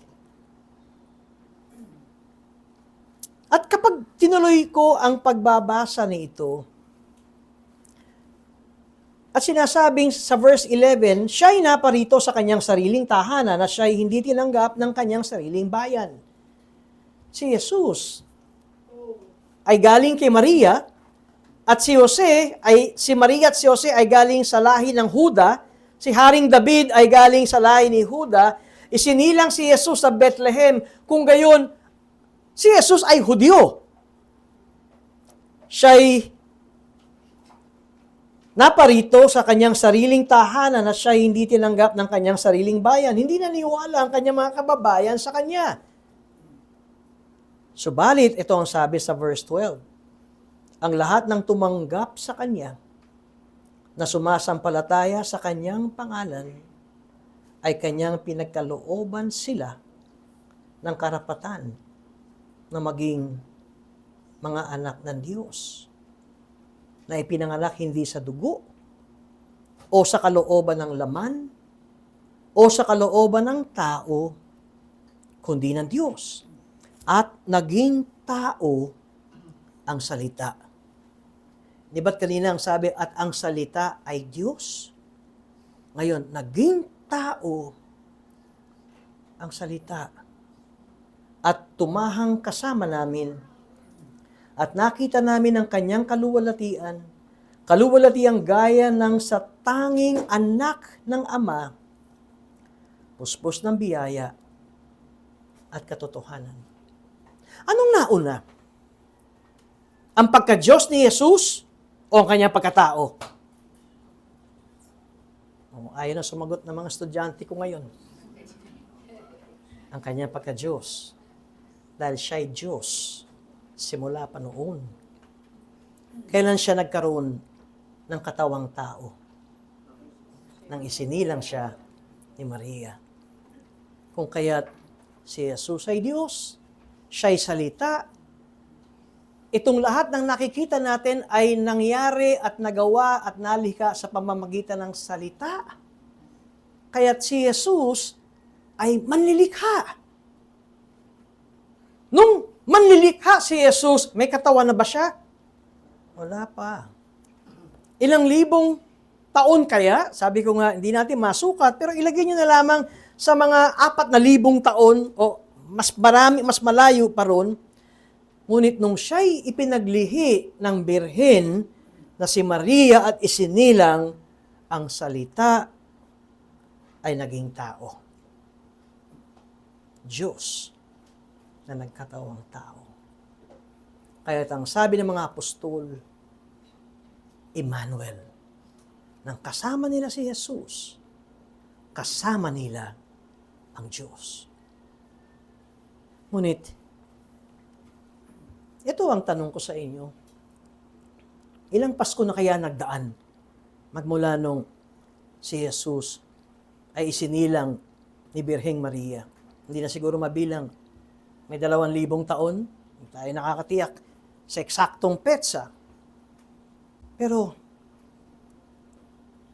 At kapag tinuloy ko ang pagbabasa nito, at sinasabing sa verse 11, siya'y naparito sa kanyang sariling tahanan na siya'y hindi tinanggap ng kanyang sariling bayan. Si Jesus ay galing kay Maria, at si Maria at si Jose ay galing sa lahi ng Huda, si Haring David ay galing sa lahi ni Huda, isinilang si Jesus sa Bethlehem, kung gayon, si Jesus ay Hudyo. Siya'y naparito sa kanyang sariling tahanan na siya hindi tinanggap ng kanyang sariling bayan. Hindi naniwala ang kanyang mga kababayan sa kanya. Subalit, ito ang sabi sa verse 12. Ang lahat ng tumanggap sa kanya na sumasampalataya sa kanyang pangalan ay kanyang pinagkalooban sila ng karapatan na maging mga anak ng Diyos, na ipinanganak hindi sa dugo, o sa kalooban ng laman, o sa kalooban ng tao, kundi ng Diyos. At naging tao ang salita. Di ba't kanina ang sabi, at ang salita ay Diyos? Ngayon, naging tao ang salita. At tumahang kasama namin at nakita namin ang kanyang kaluwalhatiang gaya ng sa tanging anak ng Ama, puspos ng biyaya at katotohanan. Anong nauna? Ang pagka-Diyos ni Jesus o ang kanyang pagkatao? Ayaw na sumagot ng mga estudyante ko ngayon. Ang kanyang pagka-Diyos. Dahil siya'y Diyos simula pa noon. Kailan siya nagkaroon ng katawang tao? Nang isinilang siya ni Maria. Kung kaya't si Jesus ay Diyos, siya'y salita, itong lahat ng nakikita natin ay nangyari at nagawa at nalikha sa pamamagitan ng salita. Kaya't si Jesus ay manlilikha. Nung manlilikha si Jesus, may katawan na ba siya? Wala pa. Ilang libong taon kaya? Sabi ko nga, hindi natin masukat, pero ilagay nyo na lamang sa mga 4,000 taon o mas marami, mas malayo pa ron. Ngunit nung siya'y ipinaglihi ng birhen na si Maria at isinilang, ang salita ay naging tao. Diyos na nagkatawang tao. Kaya ang sabi ng mga apostol, Emmanuel, nang kasama nila si Jesus, kasama nila ang Diyos. Ngunit, ito ang tanong ko sa inyo. Ilang Pasko na kaya nagdaan magmula nung si Jesus ay isinilang ni Birheng Maria? Hindi na siguro mabilang. May 2,000 taon, tayo nakakatiyak sa eksaktong petsa. Pero,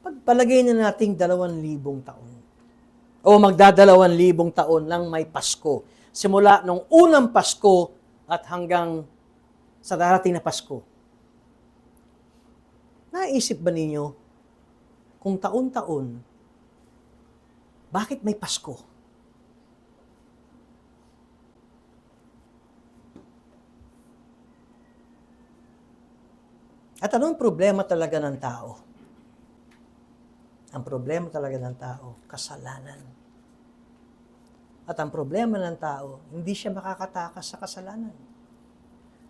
pagpalagay na nating 2,000 taon, O magdadalawang libong taon lang may Pasko. Simula nung unang Pasko at hanggang sa darating na Pasko. Naisip ba ninyo kung taon-taon, bakit may Pasko? At anong problema talaga ng tao? Ang problema talaga ng tao, kasalanan. At ang problema ng tao, hindi siya makakatakas sa kasalanan.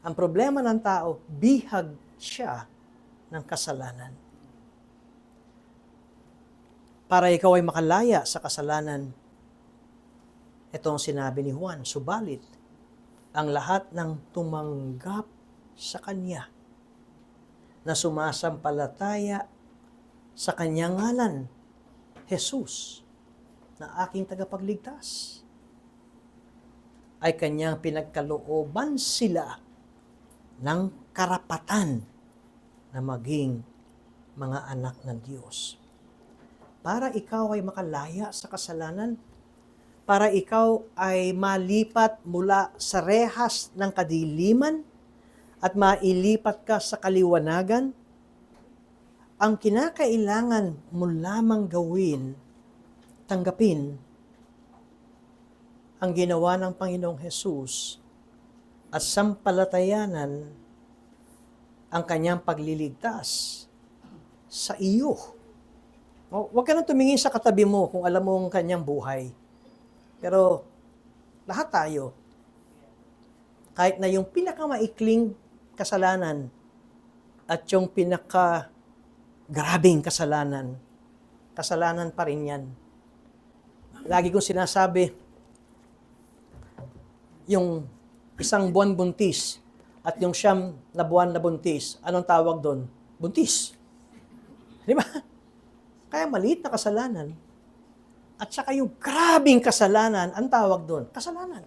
Ang problema ng tao, bihag siya ng kasalanan. Para ikaw ay makalaya sa kasalanan, ito ang sinabi ni Juan, subalit, ang lahat ng tumanggap sa Kanya, na sumasampalataya sa Kanyang ngalan, Jesus, na aking tagapagligtas, ay Kanyang pinagkalooban sila ng karapatan na maging mga anak ng Diyos. Para ikaw ay makalaya sa kasalanan, para ikaw ay malipat mula sa rehas ng kadiliman at mailipat ka sa kaliwanagan, ang kinakailangan mo lamang gawin, tanggapin ang ginawa ng Panginoong Hesus at sampalatayanan ang Kanyang pagliligtas sa iyo. Huwag ka nang tumingin sa katabi mo kung alam mo ang kanyang buhay. Pero lahat tayo, kahit na yung pinakamaikling kasalanan at yung pinaka-grabing kasalanan, kasalanan pa rin yan. Lagi kong sinasabi, yung isang buwan buntis at yung siyam na buwan na buntis, anong tawag doon? Buntis. Di ba? Kaya maliit na kasalanan at saka yung grabing kasalanan, ang tawag doon, kasalanan.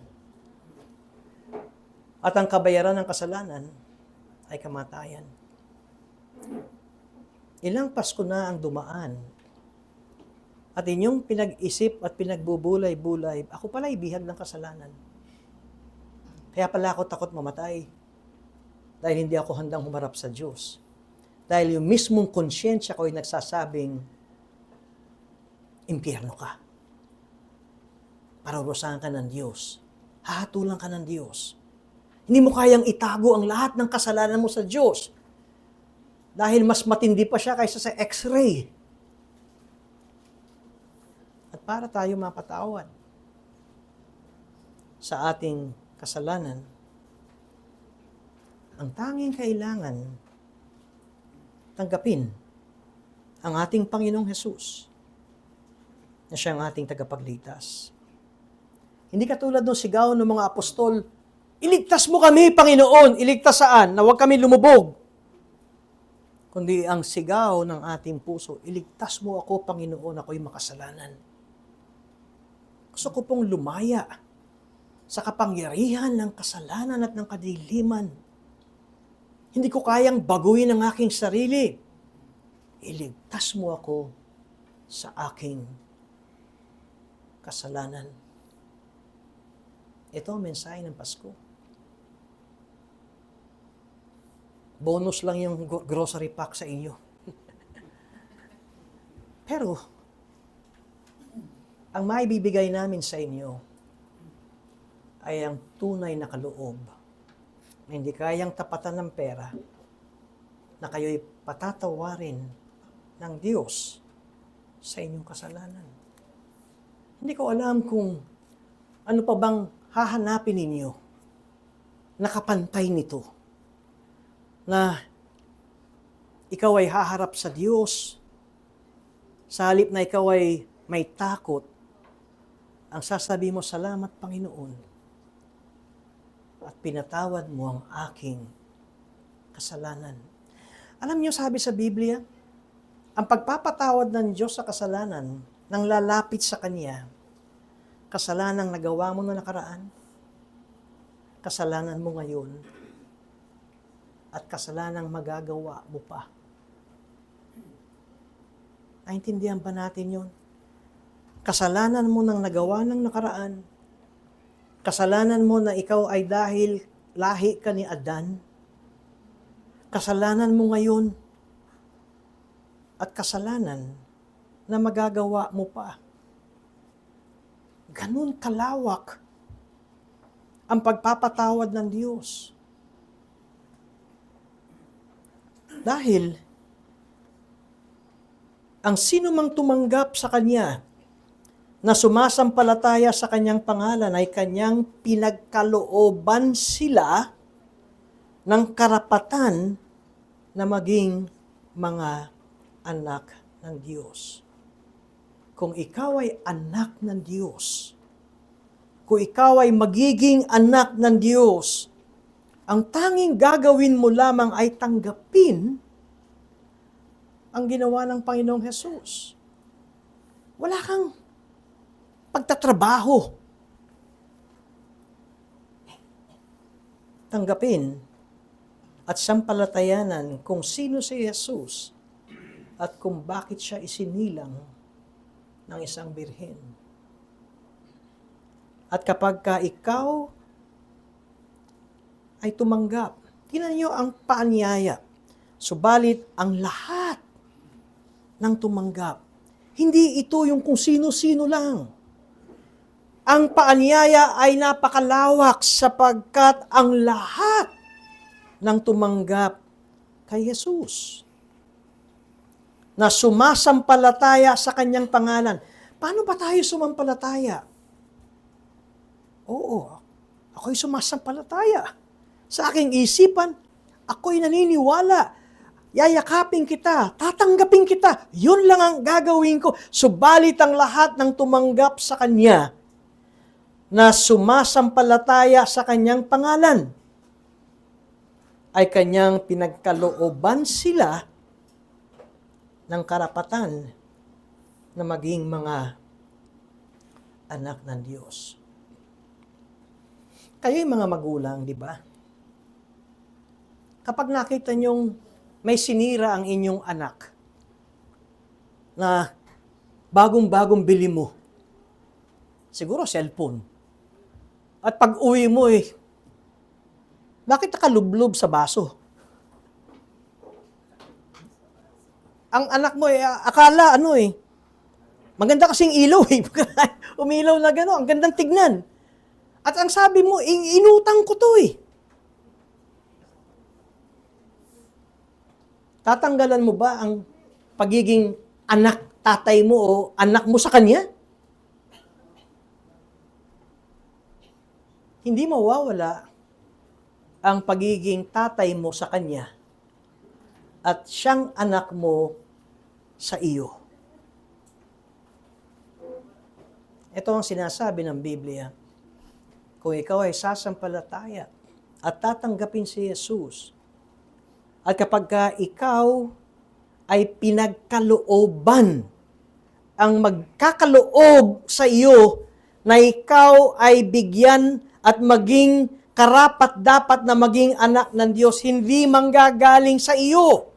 At ang kabayaran ng kasalanan ay kamatayan. Ilang Pasko na ang dumaan at inyong pinag-isip at pinagbubulay-bulay, ako pala ibihag ng kasalanan. Kaya pala ako takot mamatay dahil hindi ako handang humarap sa Diyos. Dahil yung mismong konsyensya ko ay nagsasabing, impyerno ka. Parurusahan ka ng Diyos. Hahatulan ka ng Diyos. Hindi mo kayang itago ang lahat ng kasalanan mo sa Diyos. Dahil mas matindi pa siya kaysa sa X-ray. At para tayo mapatawad sa ating kasalanan, ang tanging kailangan tanggapin ang ating Panginoong Hesus na siyang ating tagapagligtas. Hindi katulad ng sigaw ng mga apostol, iligtas mo kami, Panginoon. Iligtas saan? Na huwag kami lumubog. Kundi ang sigaw ng ating puso, iligtas mo ako, Panginoon, ako'y makasalanan. Gusto ko pong lumaya sa kapangyarihan ng kasalanan at ng kadiliman. Hindi ko kayang baguhin ang aking sarili. Iligtas mo ako sa aking kasalanan. Ito ang mensahe ng Pasko. Bonus lang yung grocery pack sa inyo. Pero, ang maibibigay namin sa inyo ay ang tunay na kaloob na hindi kayang tapatan ng pera na kayo'y patatawarin ng Diyos sa inyong kasalanan. Hindi ko alam kung ano pa bang hahanapin ninyo na kapantay nito, na ikaw ay haharap sa Diyos, sa halip na ikaw ay may takot, ang sasabi mo, salamat Panginoon, at pinatawad mo ang aking kasalanan. Alam niyo, sabi sa Biblia, ang pagpapatawad ng Diyos sa kasalanan nang lalapit sa Kanya, kasalanang nagawa mo na nakaraan, kasalanan mo ngayon, at kasalanang magagawa mo pa. Naintindihan ba natin yun? Kasalanan mo nang nagawa ng nakaraan. Kasalanan mo na ikaw ay dahil lahi ka ni Adan. Kasalanan mo ngayon. At kasalanan na magagawa mo pa. Ganun kalawak ang pagpapatawad ng Diyos. Dahil ang sino mang tumanggap sa Kanya na sumasampalataya sa Kanyang pangalan ay Kanyang pinagkalooban sila ng karapatan na maging mga anak ng Diyos. Kung ikaw ay anak ng Diyos, kung ikaw ay magiging anak ng Diyos, ang tanging gagawin mo lamang ay tanggapin ang ginawa ng Panginoong Hesus. Wala kang pagtatrabaho. Tanggapin at sampalatayanan kung sino si Jesus at kung bakit siya isinilang ng isang birhen. At kapag ka ikaw ay tumanggap, tingnan niyo ang paanyaya. Subalit ang lahat ng tumanggap, hindi ito yung kung sino-sino lang. Ang paanyaya ay napakalawak sapagkat ang lahat ng tumanggap kay Jesus na sumasampalataya sa Kanyang pangalan. Paano ba tayo sumampalataya? Oo, ako'y sumasampalataya. Sa aking isipan, ako'y naniniwala. Yayakapin kita, tatanggapin kita. Yun lang ang gagawin ko. Subalit ang lahat ng tumanggap sa Kanya na sumasampalataya sa Kanyang pangalan ay Kanyang pinagkalooban sila ng karapatan na maging mga anak ng Diyos. Kayo'y mga magulang, di ba? Kapag nakita niyong may sinira ang inyong anak na bagong-bagong bili mo, siguro cellphone, at pag uwi mo bakit nakalublob sa baso? Ang anak mo akala maganda kasing ilaw umilaw na gano'n, ang gandang tignan. At ang sabi mo, inutang ko to Tatanggalan mo ba ang pagiging anak tatay mo o anak mo sa kanya? Hindi mawawala ang pagiging tatay mo sa kanya at siyang anak mo sa iyo. Ito ang sinasabi ng Biblia. Kung ikaw ay sasampalataya at tatanggapin si Jesus, at kapag ikaw ay pinagkalooban, ang magkakaloob sa iyo na ikaw ay bigyan at maging karapat-dapat na maging anak ng Diyos, hindi manggagaling sa iyo.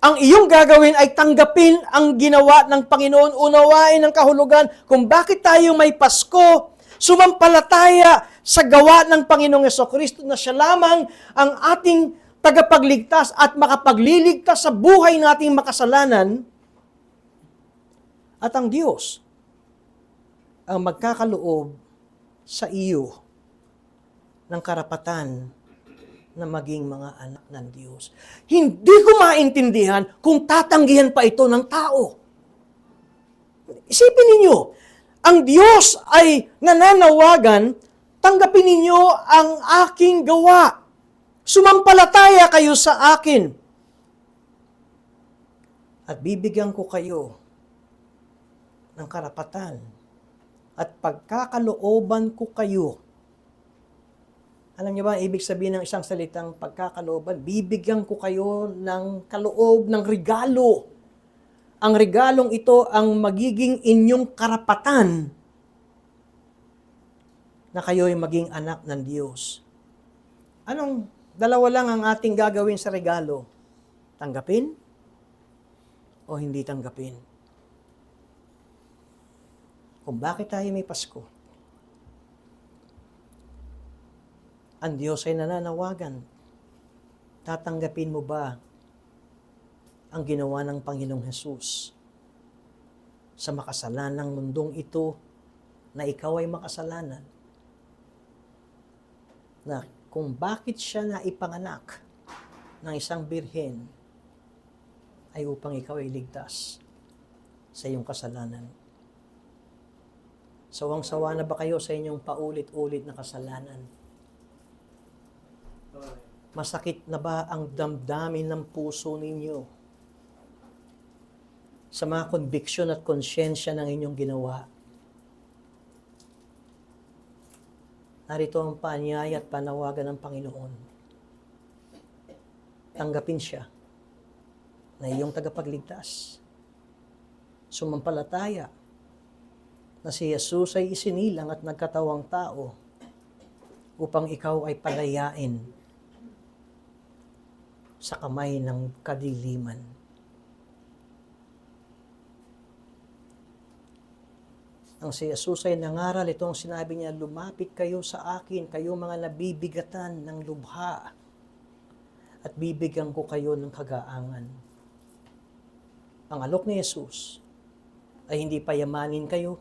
Ang iyong gagawin ay tanggapin ang ginawa ng Panginoon, unawain ang kahulugan kung bakit tayo may Pasko, sumampalataya sa gawa ng Panginoong Jesucristo na siya lamang ang ating tagapagligtas at makapagliligtas sa buhay nating makasalanan, at ang Diyos ang magkakaloob sa iyo ng karapatan na maging mga anak ng Diyos. Hindi ko maintindihan kung tatanggihan pa ito ng tao. Isipin ninyo, ang Diyos ay nananawagan, tanggapin ninyo ang aking gawa. Sumampalataya kayo sa akin. At bibigyan ko kayo ng karapatan at pagkakalooban ko kayo. Alam niyo ba, ibig sabihin ng isang salitang pagkakalooban, bibigyan ko kayo ng kaloob, ng regalo. Ang regalong ito ang magiging inyong karapatan na kayo'y maging anak ng Diyos. Dalawa lang ang ating gagawin sa regalo. Tanggapin o hindi tanggapin. kung bakit tayo may Pasko. Ang Diyos ay nananawagan. Tatanggapin mo ba ang ginawa ng Panginoong Hesus sa makasalanang mundong ito na ikaw ay makasalanan? Na kung bakit siya naipanganak ng isang birhen ay upang ikaw ay ligtas sa iyong kasalanan. Sawang-sawa na ba kayo sa inyong paulit-ulit na kasalanan? Masakit na ba ang damdamin ng puso ninyo sa mga conviction at konsyensya ng inyong ginawa? Narito ang paanyaya at panawagan ng Panginoon. Tanggapin siya na iyong tagapagligtas. Sumampalataya na si Jesus ay isinilang at nagkatawang tao upang ikaw ay palayain sa kamay ng kadiliman. Ang si Jesus ay nangaral, itong sinabi niya, lumapit kayo sa akin, kayo mga nabibigatan ng lubha, at bibigyan ko kayo ng kagaangan. Ang alok ni Jesus ay hindi payamanin kayo.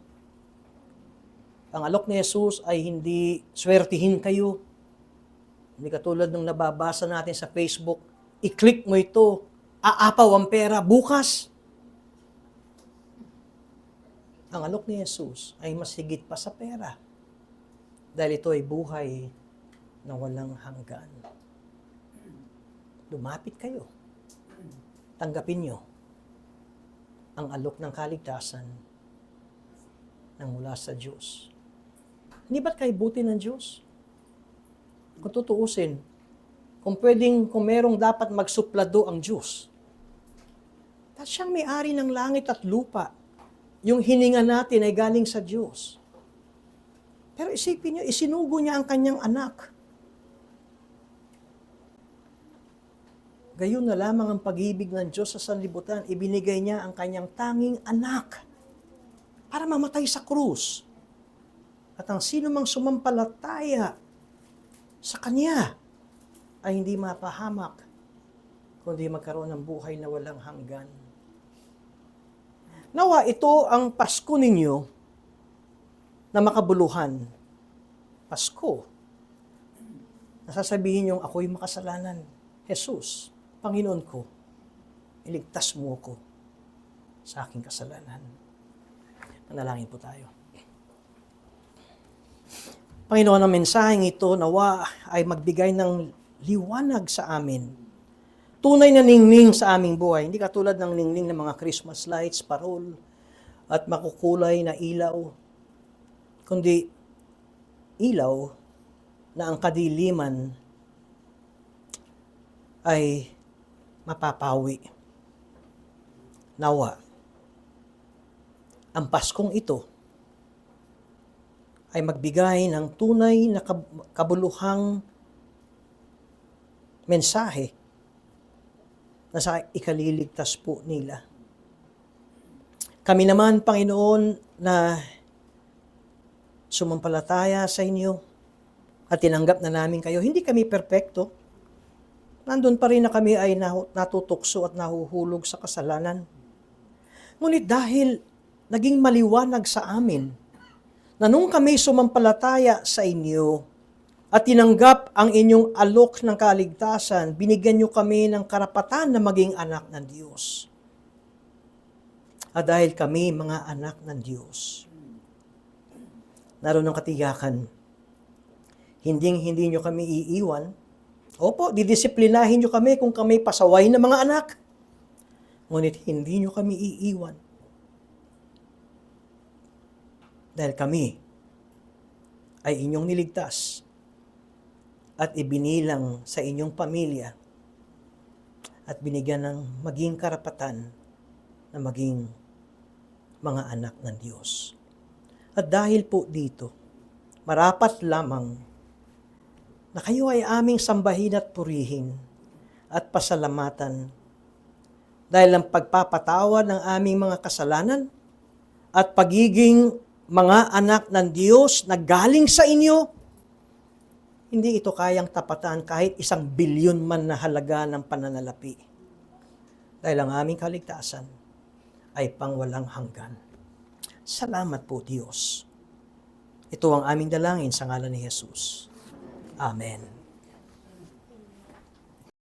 Ang alok ni Jesus ay hindi swertihin kayo. Hindi katulad ng nababasa natin sa Facebook, i-click mo ito, aapaw ang pera bukas. Ang alok ni Jesus ay mas higit pa sa pera. Dahil ito ay buhay na walang hanggan. Lumapit kayo. Tanggapin nyo ang alok ng kaligtasan na mula sa Diyos. Hindi ba't kaibuti ng Diyos? Kung tutuusin, kung merong dapat magsuplado ang Diyos, at siyang may-ari ng langit at lupa, yung hininga natin ay galing sa Diyos. Pero isipin niyo, isinugo niya ang kanyang anak. Gayon na lamang ang pag-ibig ng Diyos sa sanlibutan, ibinigay niya ang kanyang tanging anak para mamatay sa krus. At ang sino mang sumampalataya sa Kanya ay hindi mapahamak, kundi magkaroon ng buhay na walang hanggan. Nawa ito ang Pasko ninyo na makabuluhan. Pasko. Nasasabihin niyong ako'y makasalanan. Jesus, Panginoon ko, iligtas mo ko sa aking kasalanan. Manalangin po tayo. Panginoon, ang mensaheng ito nawa ay magbigay ng liwanag sa amin. Tunay na ningning sa aming buhay. Hindi katulad ng ningning ng mga Christmas lights, parol, at makukulay na ilaw. Kundi ilaw na ang kadiliman ay mapapawi. Nawa, ang Paskong ito ay magbigay ng tunay na kabuluhang mensahe na sa ikaliligtas po nila. Kami naman, Panginoon, na sumampalataya sa inyo at tinanggap na namin kayo, hindi kami perpekto. Nandun pa rin na kami ay natutukso at nahuhulog sa kasalanan. Ngunit dahil naging maliwanag sa amin na nung kami sumampalataya sa inyo at tinanggap ang inyong alok ng kaligtasan, binigyan nyo kami ng karapatan na maging anak ng Diyos. At dahil kami mga anak ng Diyos, naroon ang katiyakan, hindi nyo kami iiwan. Opo, didisiplinahin nyo kami kung kami pasaway na mga anak. Ngunit hindi nyo kami iiwan. Dahil kami ay inyong niligtas at ibinilang sa inyong pamilya at binigyan ng maging karapatan na maging mga anak ng Diyos. At dahil po dito, marapat lamang na kayo ay aming sambahin at purihin at pasalamatan dahil ang pagpapatawad ng aming mga kasalanan at pagiging mga anak ng Diyos na galing sa inyo, hindi ito kayang tapatan kahit 1 bilyon man na halaga ng pananalapi. Dahil ang aming kaligtasan ay pangwalang hanggan. Salamat po, Diyos. Ito ang aming dalangin sa ngalan ni Jesus. Amen.